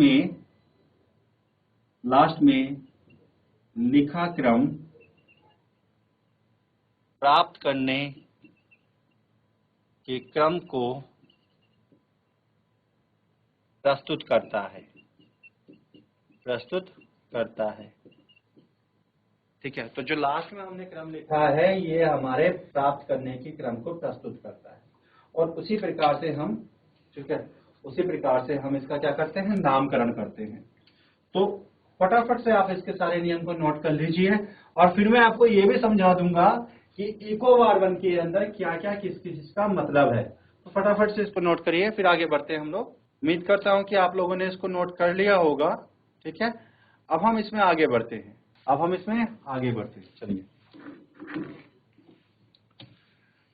में लिखा क्रम प्राप्त करने के क्रम को प्रस्तुत करता है, ठीक है। तो जो लास्ट में हमने क्रम लिखा है ये हमारे प्राप्त करने के क्रम को प्रस्तुत करता है। और उसी प्रकार से हम, ठीक है, उसी प्रकार से हम इसका क्या करते हैं, नामकरण करते हैं। तो फटाफट से आप इसके सारे नियम को नोट कर लीजिए और फिर मैं आपको ये भी समझा दूंगा कि इकोवार्बन के अंदर क्या क्या किस किस का मतलब है। तो फटाफट से इसको नोट करिए, फिर आगे बढ़ते हैं हम लोग। उम्मीद करता हूं कि आप लोगों ने इसको नोट कर लिया होगा, ठीक है। अब हम इसमें आगे बढ़ते हैं, चलिए।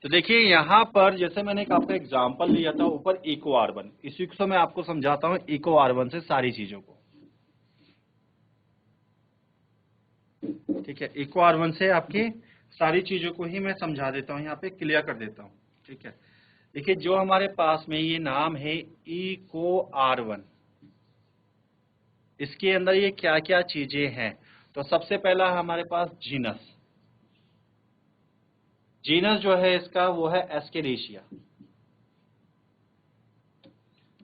तो देखिए यहां पर जैसे मैंने एक आपका एग्जांपल लिया था ऊपर इकोवार्बन, इसी को मैं आपको समझाता हूं इकोवार्बन से सारी चीजों को, ठीक है। इकोवार्बन से आपकी सारी चीजों को ही मैं समझा देता हूं, यहाँ पे क्लियर कर देता हूं, ठीक है। देखिए जो हमारे पास में ये नाम है इकोआर1, इसके अंदर ये क्या क्या चीजें हैं। तो सबसे पहला हमारे पास जीनस जो है इसका वो है एस्केरिशिया,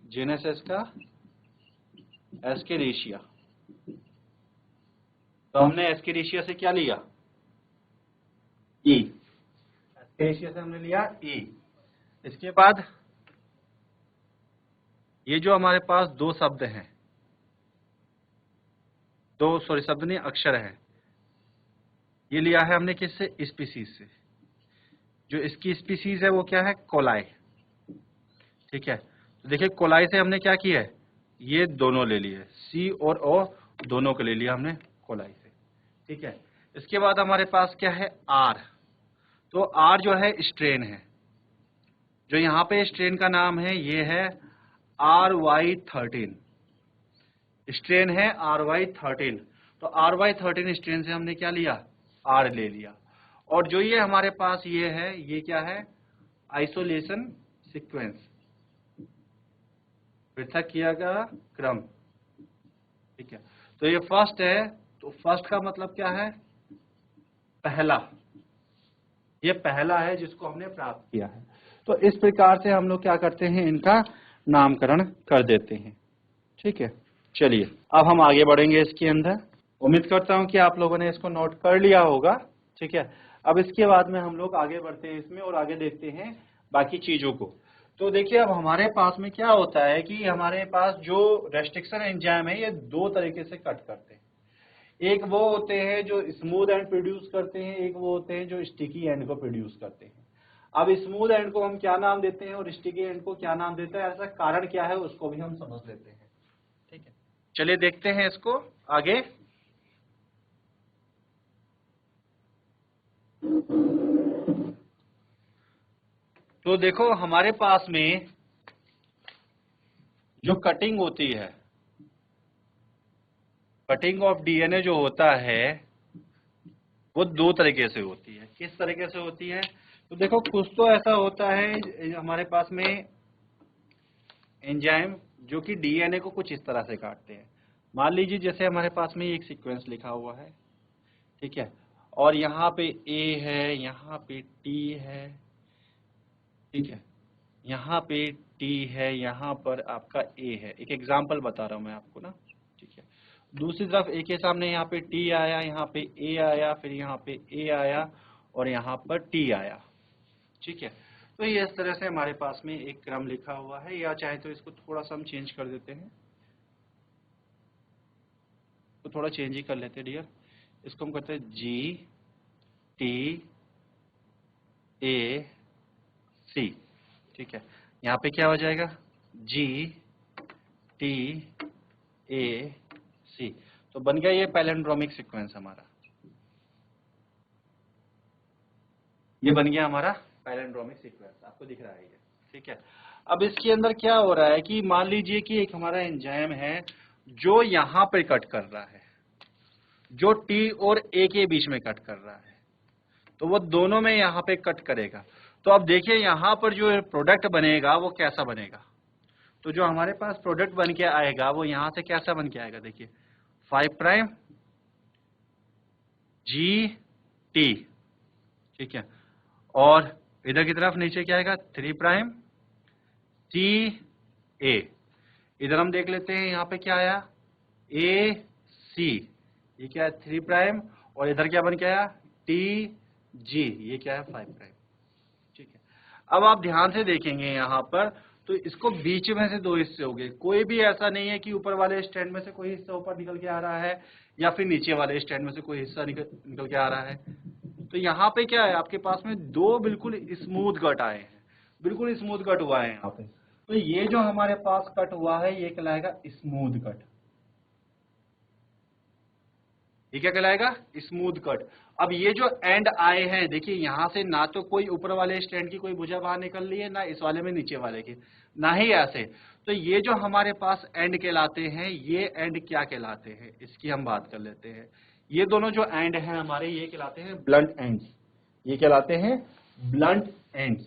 जीनस है इसका एस्केरिशिया। तो हमने एस्केरिशिया से क्या लिया, एस्केरिशिया से हमने लिया ई। इसके बाद ये जो हमारे पास दो शब्द हैं, शब्द नहीं अक्षर है, ये लिया है हमने किससे, स्पीसीज से। जो इसकी स्पीसीज है वो क्या है, कोलाई, ठीक है। तो देखिए कोलाई से हमने क्या किया है, ये दोनों ले लिए, सी और ओ दोनों को ले लिया हमने कोलाई से, ठीक है। इसके बाद हमारे पास क्या है, आर। तो आर जो है स्ट्रेन है, जो यहाँ पे स्ट्रेन का नाम है ये है RY13, स्ट्रेन है RY13। तो RY13 स्ट्रेन से हमने क्या लिया, आर ले लिया। और जो ये हमारे पास ये है, ये क्या है, आइसोलेशन सीक्वेंस, पृथक किया गया क्रम, ठीक है। तो ये फर्स्ट है, तो फर्स्ट का मतलब क्या है, पहला, ये पहला है जिसको हमने प्राप्त किया है। तो इस प्रकार से हम लोग क्या करते हैं, इनका नामकरण कर देते हैं, ठीक है। चलिए अब हम आगे बढ़ेंगे इसके अंदर। उम्मीद करता हूं कि आप लोगों ने इसको नोट कर लिया होगा, ठीक है। अब इसके बाद में हम लोग आगे बढ़ते हैं इसमें और आगे देखते हैं बाकी चीजों को। तो देखिए अब हमारे पास में क्या होता है कि हमारे पास जो रेस्ट्रिक्शन एंजाइम है ये दो तरीके से कट करते हैं। एक वो होते हैं जो स्मूथ एंड प्रोड्यूस करते हैं, एक वो होते हैं जो स्टिकी एंड को प्रोड्यूस करते हैं। अब स्मूथ एंड को हम क्या नाम देते हैं और स्टिकी एंड को क्या नाम देते हैं, ऐसा कारण क्या है उसको भी हम समझ लेते हैं, ठीक है। चलिए देखते हैं इसको आगे। तो देखो हमारे पास में जो कटिंग होती है, कटिंग ऑफ डीएनए जो होता है वो दो तरीके से होती है। किस तरीके से होती है? तो देखो कुछ तो ऐसा होता है हमारे पास में एंजाइम जो कि डीएनए को कुछ इस तरह से काटते हैं। मान लीजिए जैसे हमारे पास में एक सीक्वेंस लिखा हुआ है, ठीक है, और यहाँ पे ए है, यहाँ पे टी है, ठीक है, यहाँ पे टी है, यहाँ पर आपका ए है। एक एग्जांपल बता रहा हूँ मैं आपको ना, ठीक है। दूसरी तरफ ए के सामने यहाँ पे टी आया, यहाँ पे ए आया, फिर यहाँ पे ए आया और यहाँ पर टी आया, ठीक है। तो ये इस तरह से हमारे पास में एक क्रम लिखा हुआ है, या चाहे तो इसको थोड़ा सा हम चेंज कर देते हैं, तो थोड़ा चेंज ही कर लेते हैं डियर। इसको हम कहते हैं जी टी ए सी, ठीक है। यहाँ पे क्या हो जाएगा? जी टी ए सी। तो बन गया ये पैलिंड्रोमिक सीक्वेंस हमारा, ये बन गया हमारा पैलिंड्रोमिक सीक्वेंस, आपको दिख रहा है ये, ठीक है। अब इसके अंदर क्या हो रहा है कि मान लीजिए कि एक हमारा एंजाइम है जो यहाँ पे कट कर रहा है, जो टी और ए के बीच में कट कर रहा है, तो वो दोनों में यहाँ पे कट करेगा। तो अब देखिए यहाँ पर जो प्रोडक्ट बनेगा वो कैसा बनेगा। तो जो हमारे पास प्रोडक्ट बन के आएगा वो यहाँ से कैसा बन के आएगा, देखिए 5 प्राइम जी टी, ठीक है, और इधर की तरफ नीचे क्या आएगा 3 प्राइम टी ए। इधर हम देख लेते हैं यहाँ पे क्या आया ए सी, ये क्या है 3 प्राइम, और इधर क्या बन के आया टी जी, ये क्या है 5 प्राइम, ठीक है। अब आप ध्यान से देखेंगे यहाँ पर, तो इसको बीच में से दो हिस्से हो गए। कोई भी ऐसा नहीं है कि ऊपर वाले स्टैंड में से कोई हिस्सा ऊपर निकल के आ रहा है या फिर नीचे वाले स्टैंड में से कोई हिस्सा निकल के आ रहा है। तो यहाँ पे क्या है, आपके पास में दो बिल्कुल स्मूथ कट आए हैं, बिल्कुल स्मूथ कट हुआ है यहाँ पे। तो ये जो हमारे पास कट हुआ है ये कहलाएगा स्मूथ कट। ये क्या कहलाएगा? Smooth cut. अब ये जो एंड आए हैं, देखिए यहाँ से ना तो कोई ऊपर वाले स्टैंड की कोई भुजा बाहर निकल रही है, ना इस वाले में नीचे वाले की, ना ही ऐसे। तो ये जो हमारे पास एंड कहलाते हैं, ये एंड क्या कहलाते हैं इसकी हम बात कर लेते हैं। ये दोनों जो एंड हैं हमारे, ये कहलाते हैं ब्लंट एंड्स। ये कहलाते हैं ब्लंट एंड्स,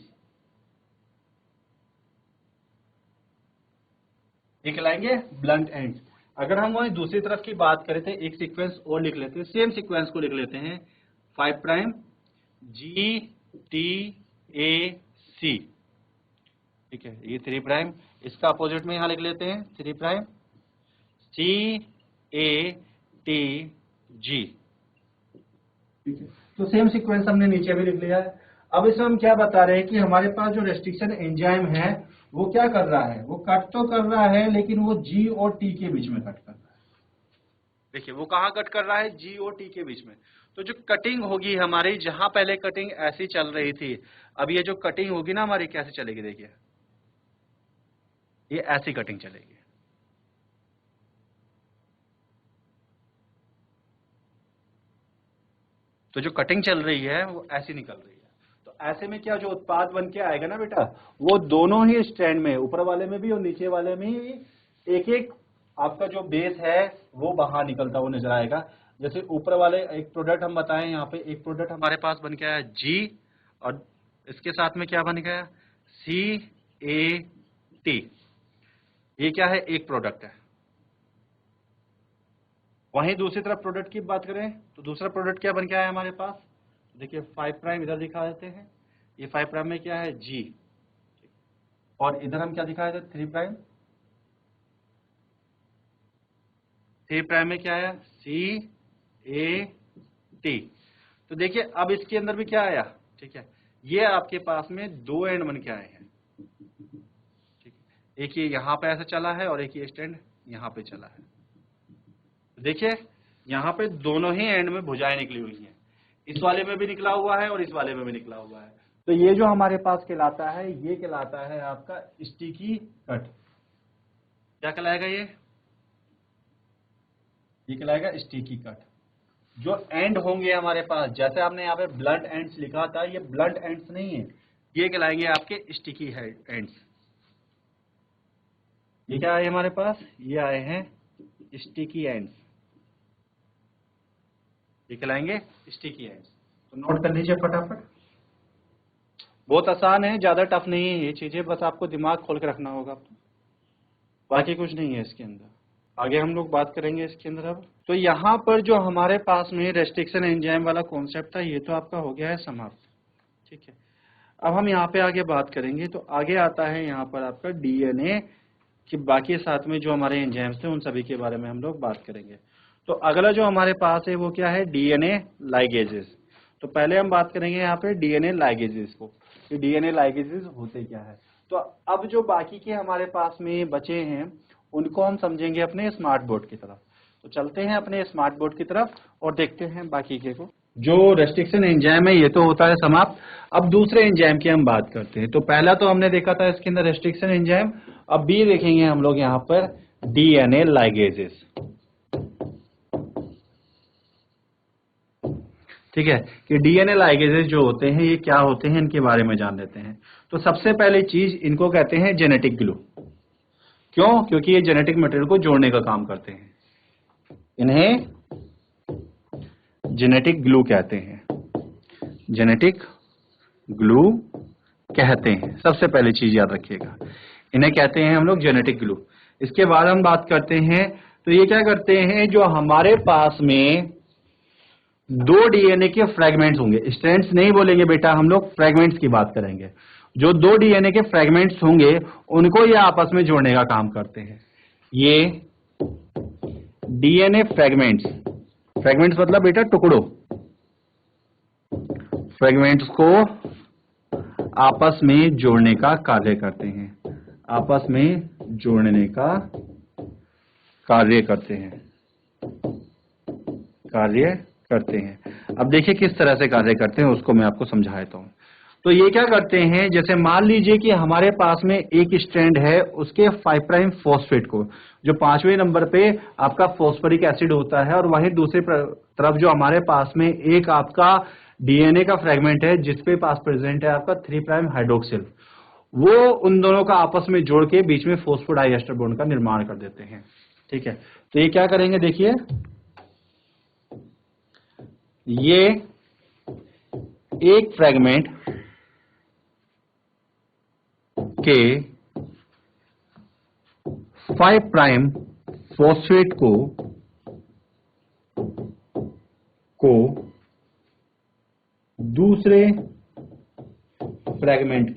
ये कहलाएंगे ब्लंट एंड्स। अगर हम वहीं दूसरी तरफ की बात करें तो एक सीक्वेंस और लिख लेते हैं, सेम सीक्वेंस को लिख लेते हैं 5 प्राइम जी टी ए सी, ठीक है, ये 3 प्राइम, इसका अपोजिट में यहां लिख लेते हैं 3 prime C A T G, ठीक है। तो सेम सीक्वेंस हमने नीचे भी लिख लिया है। अब इसमें हम क्या बता रहे हैं कि हमारे पास जो रेस्ट्रिक्शन एंजाइम है वो क्या कर रहा है, वो कट तो कर रहा है लेकिन वो जी और टी के बीच में कट कर रहा है। देखिए वो कहाँ कट कर रहा है, जी और टी के बीच में। तो जो कटिंग होगी हमारी, जहां पहले कटिंग ऐसी चल रही थी, अब ये जो कटिंग होगी ना हमारी कैसे चलेगी, देखिए ये ऐसी कटिंग चलेगी। तो जो कटिंग चल रही है वो ऐसी निकल रही है। तो ऐसे में क्या जो उत्पाद बन के आएगा ना बेटा, वो दोनों ही स्टैंड में, ऊपर वाले में भी और नीचे वाले में ही एक एक आपका जो बेस है वो बाहर निकलता हुआ नजर आएगा। जैसे ऊपर वाले एक प्रोडक्ट हम बताएं, यहाँ पे एक प्रोडक्ट हमारे पास बन के आया जी, और इसके साथ में क्या बन गया सी ए टी, ये क्या है एक प्रोडक्ट है। वहीं दूसरी तरफ प्रोडक्ट की बात करें तो दूसरा प्रोडक्ट क्या बन के आया हमारे पास, देखिए 5 प्राइम इधर दिखा देते हैं, ये 5 प्राइम में क्या है जी, और इधर हम क्या दिखाए थे 3 प्राइम, 3 प्राइम में क्या आया सी ए टी। तो देखिए अब इसके अंदर भी क्या आया, ठीक है, ये आपके पास में दो एंड बन के आए हैं, ठीक है, एक ये यहाँ पे ऐसा चला है और एक ये स्टैंड यहाँ पे चला है। देखिए यहाँ पे दोनों ही एंड में भुजाएं निकली हुई हैं, इस वाले में भी निकला हुआ है और इस वाले में भी निकला हुआ है। तो ये जो हमारे पास कहलाता है, ये कहलाता है आपका स्टिकी कट। क्या कहलाएगा ये कहलाएगा स्टिकी कट। जो एंड होंगे हमारे पास, जैसे आपने यहाँ पे ब्लंट एंड्स लिखा था, ये ब्लंट एंड्स नहीं है, ये कहलाएंगे आपके स्टिकी एंड्स। ये क्या आए हमारे पास, ये आए हैं स्टिकी एंड्स, ये कहलाएंगे स्टिकी एंड्स। तो नोट कर लीजिए फटाफट, बहुत आसान है, ज्यादा टफ नहीं है ये चीजें, बस आपको दिमाग खोल के रखना होगा, बाकी कुछ नहीं है इसके अंदर। आगे हम लोग बात करेंगे इसके अंदर अब। तो यहाँ पर जो हमारे पास में रेस्ट्रिक्शन एंजाइम वाला कॉन्सेप्ट था, ये तो आपका हो गया है समाप्त, ठीक है। अब हम यहाँ पे आगे बात करेंगे, तो आगे आता है यहाँ पर आपका डीएनए कि बाकी साथ में जो हमारे एंजाइम्स थे उन सभी के बारे में हम लोग बात करेंगे। तो अगला जो हमारे पास है वो क्या है, डीएनए लाइगेजेस। तो पहले हम बात करेंगे यहाँ पे डीएनए लाइगेजेस को, कि डीएनए लाइगेजेस होते क्या है। तो अब जो बाकी के हमारे पास में बचे हैं उनको हम समझेंगे अपने स्मार्ट बोर्ड की तरफ। तो चलते हैं अपने स्मार्ट बोर्ड की तरफ और देखते हैं बाकी के को। जो रेस्ट्रिक्शन एंजाइम है ये तो होता है समाप्त। अब दूसरे एंजाइम की हम बात करते हैं। तो पहला तो हमने देखा था इसके अंदर रेस्ट्रिक्शन एंजाइम, अब बी देखेंगे हम लोग यहाँ पर डीएनए लाइगेजेस, ठीक है। कि डीएनए लाइगेजेस जो होते हैं ये क्या होते हैं, इनके बारे में जान लेते हैं। तो सबसे पहली चीज इनको कहते हैं जेनेटिक ग्लू। क्यों? क्योंकि ये जेनेटिक मटेरियल को जोड़ने का काम करते हैं, इन्हें जेनेटिक ग्लू कहते हैं, जेनेटिक ग्लू कहते हैं। सबसे पहली चीज याद रखिएगा, इन्हें कहते हैं हम लोग जेनेटिक ग्लू। इसके बाद हम बात करते हैं, तो ये क्या करते हैं, जो हमारे पास में दो डीएनए के फ्रेगमेंट्स होंगे, स्ट्रैंड्स नहीं बोलेंगे बेटा, हम लोग फ्रेगमेंट्स की बात करेंगे। जो दो डीएनए के फ्रेगमेंट्स होंगे उनको ये आपस में जोड़ने का काम करते हैं। ये डीएनए फ्रेगमेंट्स, फ्रेगमेंट्स मतलब बेटा टुकड़ों, फ्रेगमेंट्स को आपस में जोड़ने का कार्य करते हैं, आपस में जोड़ने का कार्य करते हैं, कार्य करते हैं। अब देखिए किस तरह से कार्य करते हैं उसको मैं आपको समझा देता हूं। तो ये क्या करते हैं, जैसे मान लीजिए कि हमारे पास में एक स्ट्रैंड है, उसके 5 प्राइम फॉस्फेट को, जो 5वें नंबर पे आपका फॉस्फोरिक एसिड होता है, और वहीं दूसरी तरफ जो हमारे पास में एक आपका डीएनए का फ्रेगमेंट है जिसपे पास प्रेजेंट है आपका 3 प्राइम हाइड्रोक्सिल, वो उन दोनों का आपस में जोड़ के बीच में फॉस्फोडाइएस्टर बॉन्ड का निर्माण कर देते हैं, ठीक है। तो ये क्या करेंगे, देखिए ये एक फ्रेगमेंट के 5 प्राइम फॉस्फेट को दूसरे फ्रेगमेंट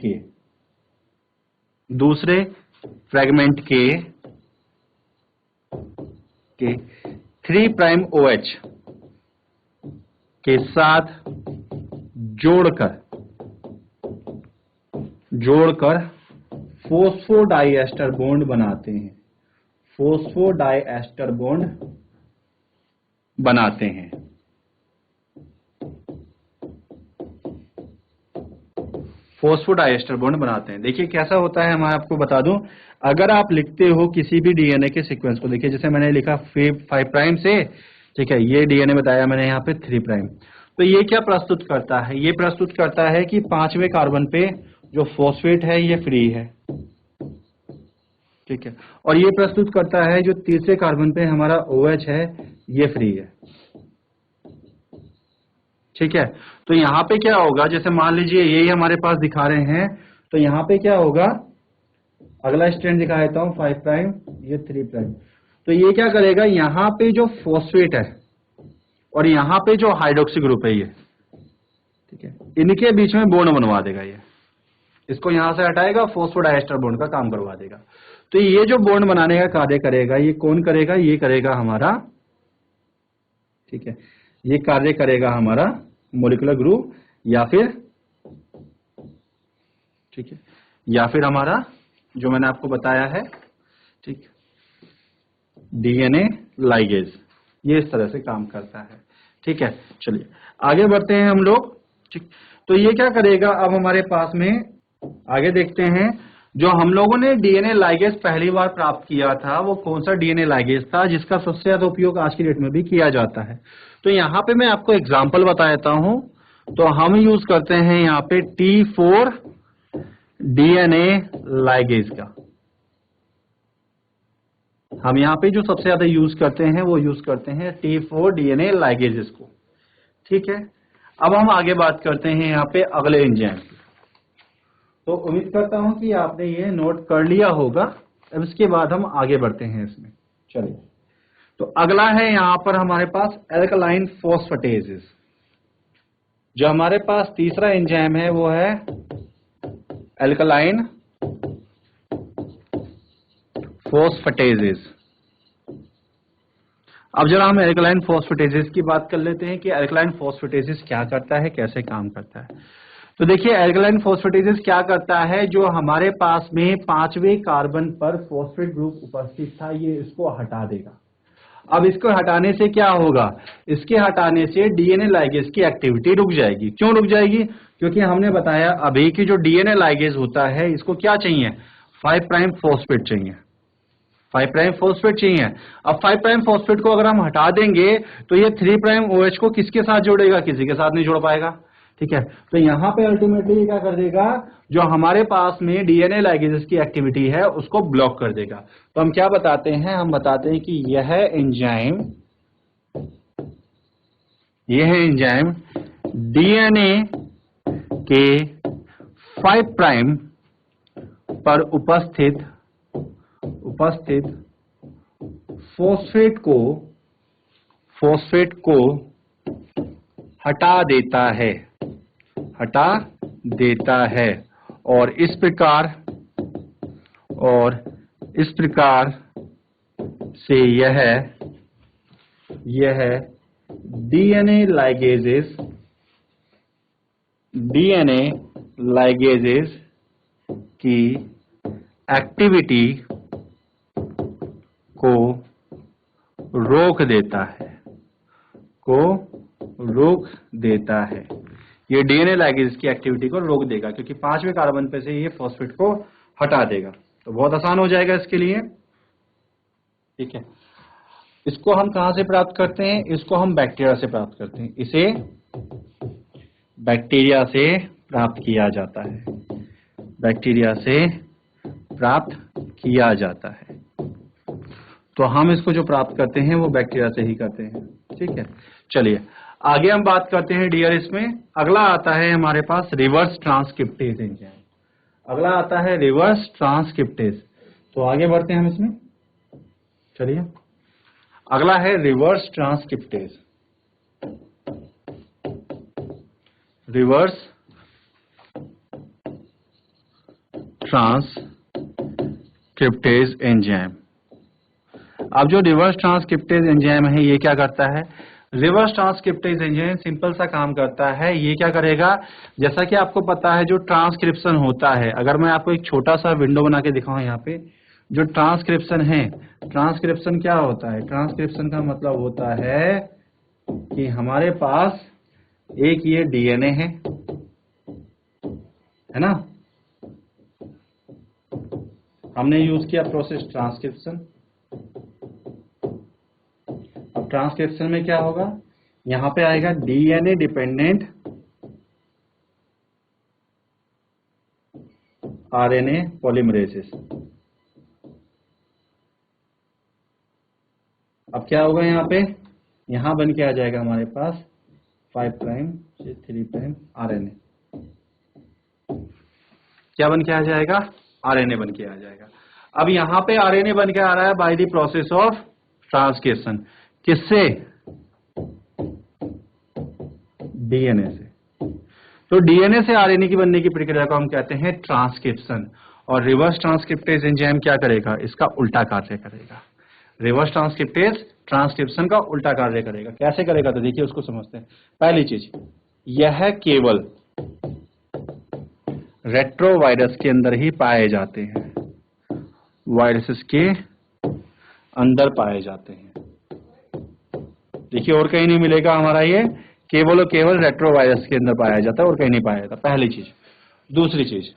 के 3 प्राइम OH के साथ जोड़कर फॉस्फोडाइएस्टर बॉन्ड बनाते हैं, फॉस्फोडाइएस्टर बॉन्ड बनाते हैं। फॉस्फोडाइएस्टर बॉन्ड बनाते हैं। देखिए कैसा होता है, मैं आपको बता दूं, अगर आप लिखते हो किसी भी डीएनए के सीक्वेंस को, देखिए जैसे मैंने लिखा 5 प्राइम से, ठीक है, ये डीएनए बताया मैंने यहाँ पे 3 प्राइम, तो ये क्या प्रस्तुत करता है, ये प्रस्तुत करता है कि 5वें कार्बन पे जो फॉस्फेट है ये फ्री है, ठीक है, और ये प्रस्तुत करता है जो तीसरे कार्बन पे हमारा OH है ये फ्री है, ठीक है। तो यहाँ पे क्या होगा, जैसे मान लीजिए यही हमारे पास दिखा रहे हैं, तो यहाँ पे क्या होगा, अगला स्ट्रैंड दिखा देता हूं 5 प्राइम, ये 3 प्राइम, तो ये क्या करेगा, यहाँ पे जो फॉस्फेट है और यहाँ पे जो हाइड्रोक्सी ग्रुप है ये, ठीक है, इनके बीच में बॉन्ड बनवा देगा, ये इसको यहां से हटाएगा, फॉस्फोडाइएस्टर बॉन्ड का काम करवा देगा। तो ये जो बॉन्ड बनाने का कार्य करेगा ये कौन करेगा, ये करेगा हमारा, ठीक है, ये कार्य करेगा हमारा मॉलिक्यूलर ग्लू, या फिर, ठीक है, या फिर हमारा जो मैंने आपको बताया है, ठीक, डीएनए लाइगेज, ये इस तरह से काम करता है, ठीक है। चलिए आगे बढ़ते हैं हम लोग, ठीक। तो ये क्या करेगा, अब हमारे पास में आगे देखते हैं, जो हम लोगों ने डीएनए लाइगेज पहली बार प्राप्त किया था वो कौन सा डीएनए लाइगेज था जिसका सबसे ज्यादा उपयोग आज की डेट में भी किया जाता है। तो यहाँ पे मैं आपको एग्जांपल बता देता हूं। तो हम यूज करते हैं यहाँ पे T4 डीएनए लाइगेज का। हम यहाँ पे जो सबसे ज्यादा यूज करते हैं वो यूज करते हैं T4 डीएनए लाइगेजेस को। ठीक है, अब हम आगे बात करते हैं यहाँ पे अगले एंजाइम की। तो उम्मीद करता हूं कि आपने ये नोट कर लिया होगा। अब इसके बाद हम आगे बढ़ते हैं इसमें। चलिए, तो अगला है यहाँ पर हमारे पास एल्कलाइन फॉस्फेटेजेस। जो हमारे पास तीसरा एंजाइम है वो है एल्कलाइन फॉस्फेटेजेस। अब जरा हम एल्कलाइन फॉस्फेटेजेस की बात कर लेते हैं कि एल्कलाइन फॉस्फेटेजेस क्या करता है, कैसे काम करता है। तो देखिए, एल्कलाइन फॉस्फेटेजेस क्या करता है, जो हमारे पास में 5वें कार्बन पर फॉस्फेट ग्रुप उपस्थित था, ये इसको हटा देगा। अब इसको हटाने से क्या होगा, इसके हटाने से डीएनए लाइगेज की एक्टिविटी रुक जाएगी। क्यों रुक जाएगी? क्योंकि हमने बताया अभी कि जो डीएनए लाइगेज होता है इसको क्या चाहिए, 5 प्राइम फॉस्फेट चाहिए, 5 प्राइम फॉस्फेट चाहिए। अब 5 प्राइम फॉस्फेट को अगर हम हटा देंगे तो ये 3 प्राइम OH को किसके साथ जोड़ेगा, किसी के साथ नहीं जोड़ पाएगा। ठीक है, तो यहां पे अल्टीमेटली क्या कर देगा, जो हमारे पास में डीएनए लाइगेज की एक्टिविटी है उसको ब्लॉक कर देगा। तो हम क्या बताते हैं, हम बताते हैं कि यह एंजाइम डीएनए के 5 प्राइम पर उपस्थित फॉस्फेट को हटा देता है और इस प्रकार से यह डीएनए लाइगेजेस की एक्टिविटी को रोक देता है। ये डीएनए लाइगेज की एक्टिविटी को रोक देगा, क्योंकि 5वें कार्बन पे से ये फॉस्फेट को हटा देगा। तो बहुत आसान हो जाएगा इसके लिए। ठीक है, इसको हम कहां से प्राप्त करते हैं, इसको हम बैक्टीरिया से प्राप्त करते हैं। इसे बैक्टीरिया से प्राप्त किया जाता है, बैक्टीरिया से प्राप्त किया जाता है। तो हम इसको जो प्राप्त करते हैं वो बैक्टीरिया से ही करते हैं। ठीक है, चलिए आगे हम बात करते हैं डियर। इसमें अगला आता है हमारे पास रिवर्स ट्रांसक्रिप्टेज एंजाइम। अगला आता है रिवर्स ट्रांसक्रिप्टेज। तो आगे बढ़ते हैं हम इसमें। चलिए, अगला है reverse transcriptase. Reverse transcriptase enzyme. अब जो रिवर्स ट्रांसक्रिप्टेज एंजाइम है ये क्या करता है, रिवर्स ट्रांसक्रिप्टेज एंजाइम सिंपल सा काम करता है। ये क्या करेगा, जैसा कि आपको पता है जो ट्रांसक्रिप्शन होता है, अगर मैं आपको एक छोटा सा विंडो बना के दिखाऊं यहाँ पे, जो ट्रांसक्रिप्शन है, ट्रांसक्रिप्शन क्या होता है, ट्रांसक्रिप्शन का मतलब होता है कि हमारे पास एक ये डीएनए है ना, हमने यूज किया प्रोसेस ट्रांसक्रिप्शन। अब ट्रांसक्रिप्शन में क्या होगा, यहां पे आएगा डीएनए डिपेंडेंट आरएनए पॉलीमरेसेस। अब क्या होगा यहाँ पे, यहां बन के आ जाएगा हमारे पास 5 प्राइम से 3 प्राइम आरएनए। क्या बन के आ जाएगा, आरएनए बन के आ जाएगा। अब यहां पे आरएनए बन के आ रहा है by the process of transcription. किससे, डीएनए से। तो डीएनए से आरएनए की बनने की प्रक्रिया को हम कहते हैं ट्रांसक्रिप्शन। और रिवर्स ट्रांसक्रिप्टेज एंजाइम क्या करेगा, इसका उल्टा कार्य करेगा। रिवर्स ट्रांसक्रिप्टेज ट्रांसक्रिप्शन का उल्टा कार्य करेगा। कैसे करेगा, तो देखिए उसको समझते हैं। पहली चीज, यह केवल रेट्रोवायरस के अंदर ही पाए जाते हैं, वायरसेस के अंदर पाए जाते हैं। देखिए और कहीं नहीं मिलेगा हमारा, ये केवल और केवल रेट्रोवायरस के अंदर पाया जाता है और कहीं नहीं पाया जाता। पहली चीज। दूसरी चीज,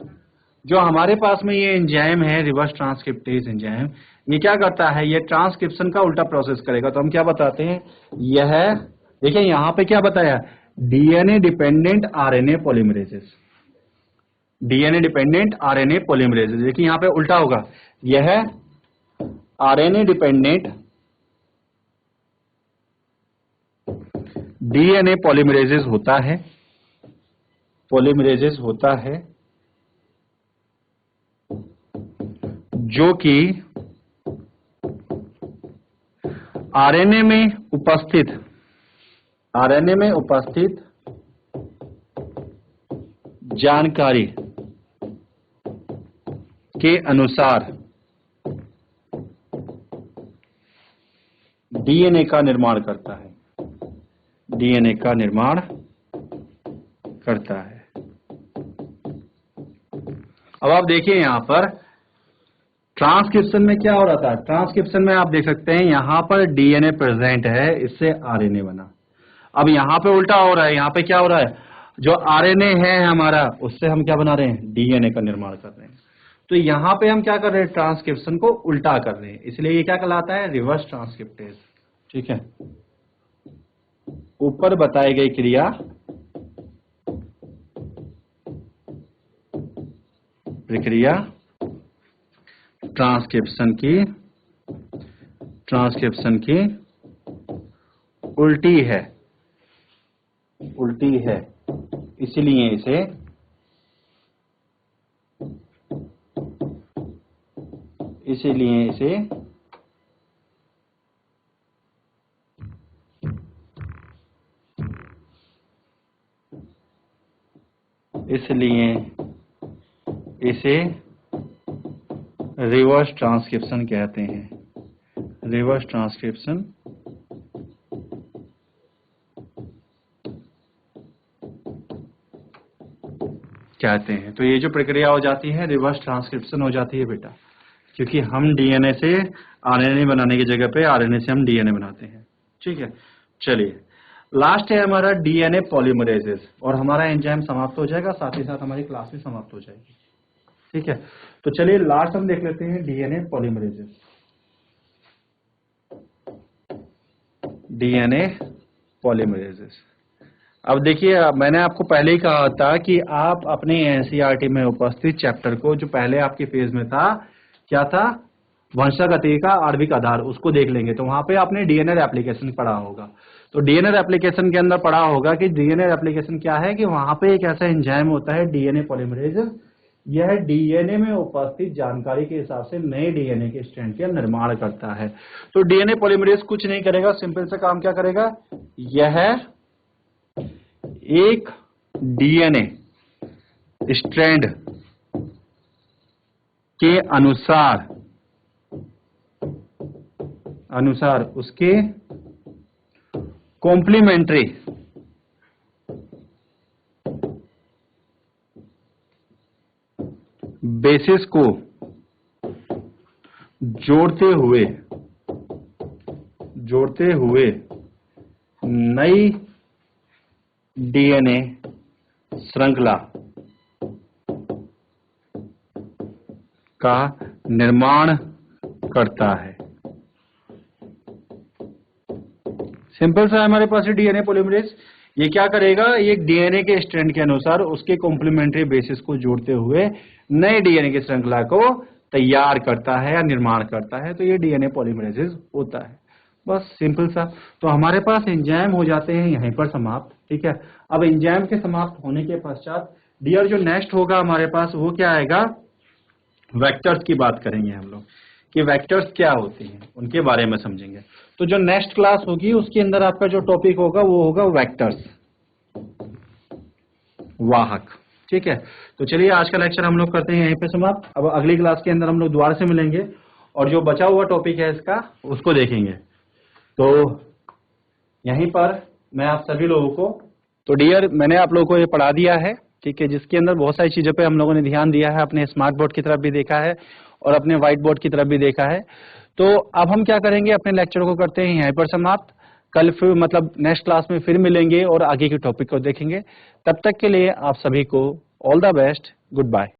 जो हमारे पास में ये एंजाइम है रिवर्स ट्रांसक्रिप्टेज एंजाइम, ये क्या करता है, ये ट्रांसक्रिप्शन का उल्टा प्रोसेस करेगा। तो हम क्या बताते हैं, यह देखिए यहां पे क्या बताया, DNA dependent RNA polymerases. DNA dependent RNA polymerases. देखिए यहां पे उल्टा होगा, यह आरएनए डिपेंडेंट डीएनए पॉलीमरेजेस होता है, पॉलीमरेजेस होता है जो कि आरएनए में उपस्थित जानकारी के अनुसार डीएनए का निर्माण करता है, डीएनए का निर्माण करता है। अब आप देखिए यहां पर ट्रांसक्रिप्शन में क्या हो रहा था, ट्रांसक्रिप्शन में आप देख सकते हैं यहां पर डीएनए प्रेजेंट है, इससे आरएनए बना। अब यहां पे उल्टा हो रहा है, यहां पे क्या हो रहा है, जो आरएनए है हमारा उससे हम क्या बना रहे हैं, डीएनए का निर्माण कर रहे हैं। तो यहां पे हम क्या कर रहे हैं, ट्रांसक्रिप्शन को उल्टा कर रहे हैं, इसलिए ये क्या कहलाता है, रिवर्स ट्रांसक्रिप्टेज। ठीक है, ऊपर बताई गई क्रिया प्रक्रिया ट्रांसक्रिप्शन की उल्टी है, इसलिए इसे रिवर्स ट्रांसक्रिप्शन कहते हैं, रिवर्स ट्रांसक्रिप्शन कहते हैं। तो ये जो प्रक्रिया हो जाती है रिवर्स ट्रांसक्रिप्शन हो जाती है बेटा, क्योंकि हम डीएनए से आरएनए बनाने की जगह पे आरएनए से हम डीएनए बनाते हैं। ठीक है, चलिए लास्ट है हमारा डीएनए पॉलीमरेजेस, और हमारा एंजाइम समाप्त हो जाएगा, साथ ही साथ हमारी क्लास भी समाप्त हो जाएगी। ठीक है, तो चलिए लास्ट हम देख लेते हैं डीएनए पॉलीमरेजेस। डीएनए पॉलीमरेजेस, अब देखिए मैंने आपको पहले ही कहा था कि आप अपने एनसीईआरटी में उपस्थित चैप्टर को, जो पहले आपके फेज में था, क्या था, वंशागति का आणविक आधार, उसको देख लेंगे। तो वहां पे आपने डीएनए रेप्लिकेशन पढ़ा होगा। तो डीएनए रेप्लिकेशन के अंदर पढ़ा होगा कि डीएनए रेप्लिकेशन क्या है, कि वहां पे एक ऐसा एंजाइम होता है डीएनए पॉलीमरेज, यह डीएनए में उपस्थित जानकारी के हिसाब से नए डीएनए के स्ट्रैंड का निर्माण करता है। तो डीएनए पॉलीमरेज कुछ नहीं करेगा, सिंपल सा काम क्या करेगा, यह एक डीएनए स्ट्रैंड के अनुसार उसके कॉम्प्लीमेंट्री बेसिस को जोड़ते हुए नई डीएनए श्रृंखला का निर्माण करता है। सिंपल सा हमारे पास डीएनए पॉलीमरेज, ये क्या करेगा, एक डीएनए के स्ट्रैंड के अनुसार उसके कॉम्प्लीमेंट्री बेसिस को जोड़ते हुए नए डीएनए की श्रृंखला को तैयार करता है या निर्माण करता है। तो ये डीएनए पॉलीमरेज होता है, बस सिंपल सा। तो हमारे पास एंजाइम हो जाते हैं यहीं पर समाप्त। ठीक है, अब एंजाइम के समाप्त होने के पश्चात डियर जो नेक्स्ट होगा हमारे पास वो क्या आएगा, वेक्टर्स की बात करेंगे हम लोग, कि वेक्टर्स क्या होती हैं, उनके बारे में समझेंगे। तो जो नेक्स्ट क्लास होगी उसके अंदर आपका जो टॉपिक होगा वो होगा वेक्टर्स, वाहक। ठीक है, तो चलिए आज का लेक्चर हम लोग करते हैं यहीं पे समाप्त। अब अगली क्लास के अंदर हम लोग दोबारा से मिलेंगे और जो बचा हुआ टॉपिक है इसका उसको देखेंगे। तो यहीं पर मैं आप सभी लोगों को, तो डियर मैंने आप लोगों को ये पढ़ा दिया है, ठीक है, जिसके अंदर बहुत सारी चीजों पे हम लोगों ने ध्यान दिया है, अपने स्मार्ट बोर्ड की तरफ भी देखा है और अपने व्हाइट बोर्ड की तरफ भी देखा है। तो अब हम क्या करेंगे, अपने लेक्चर को करते हैं यहीं पर समाप्त। कल फिर मतलब नेक्स्ट क्लास में फिर मिलेंगे और आगे के टॉपिक को देखेंगे। तब तक के लिए आप सभी को all the best, good bye.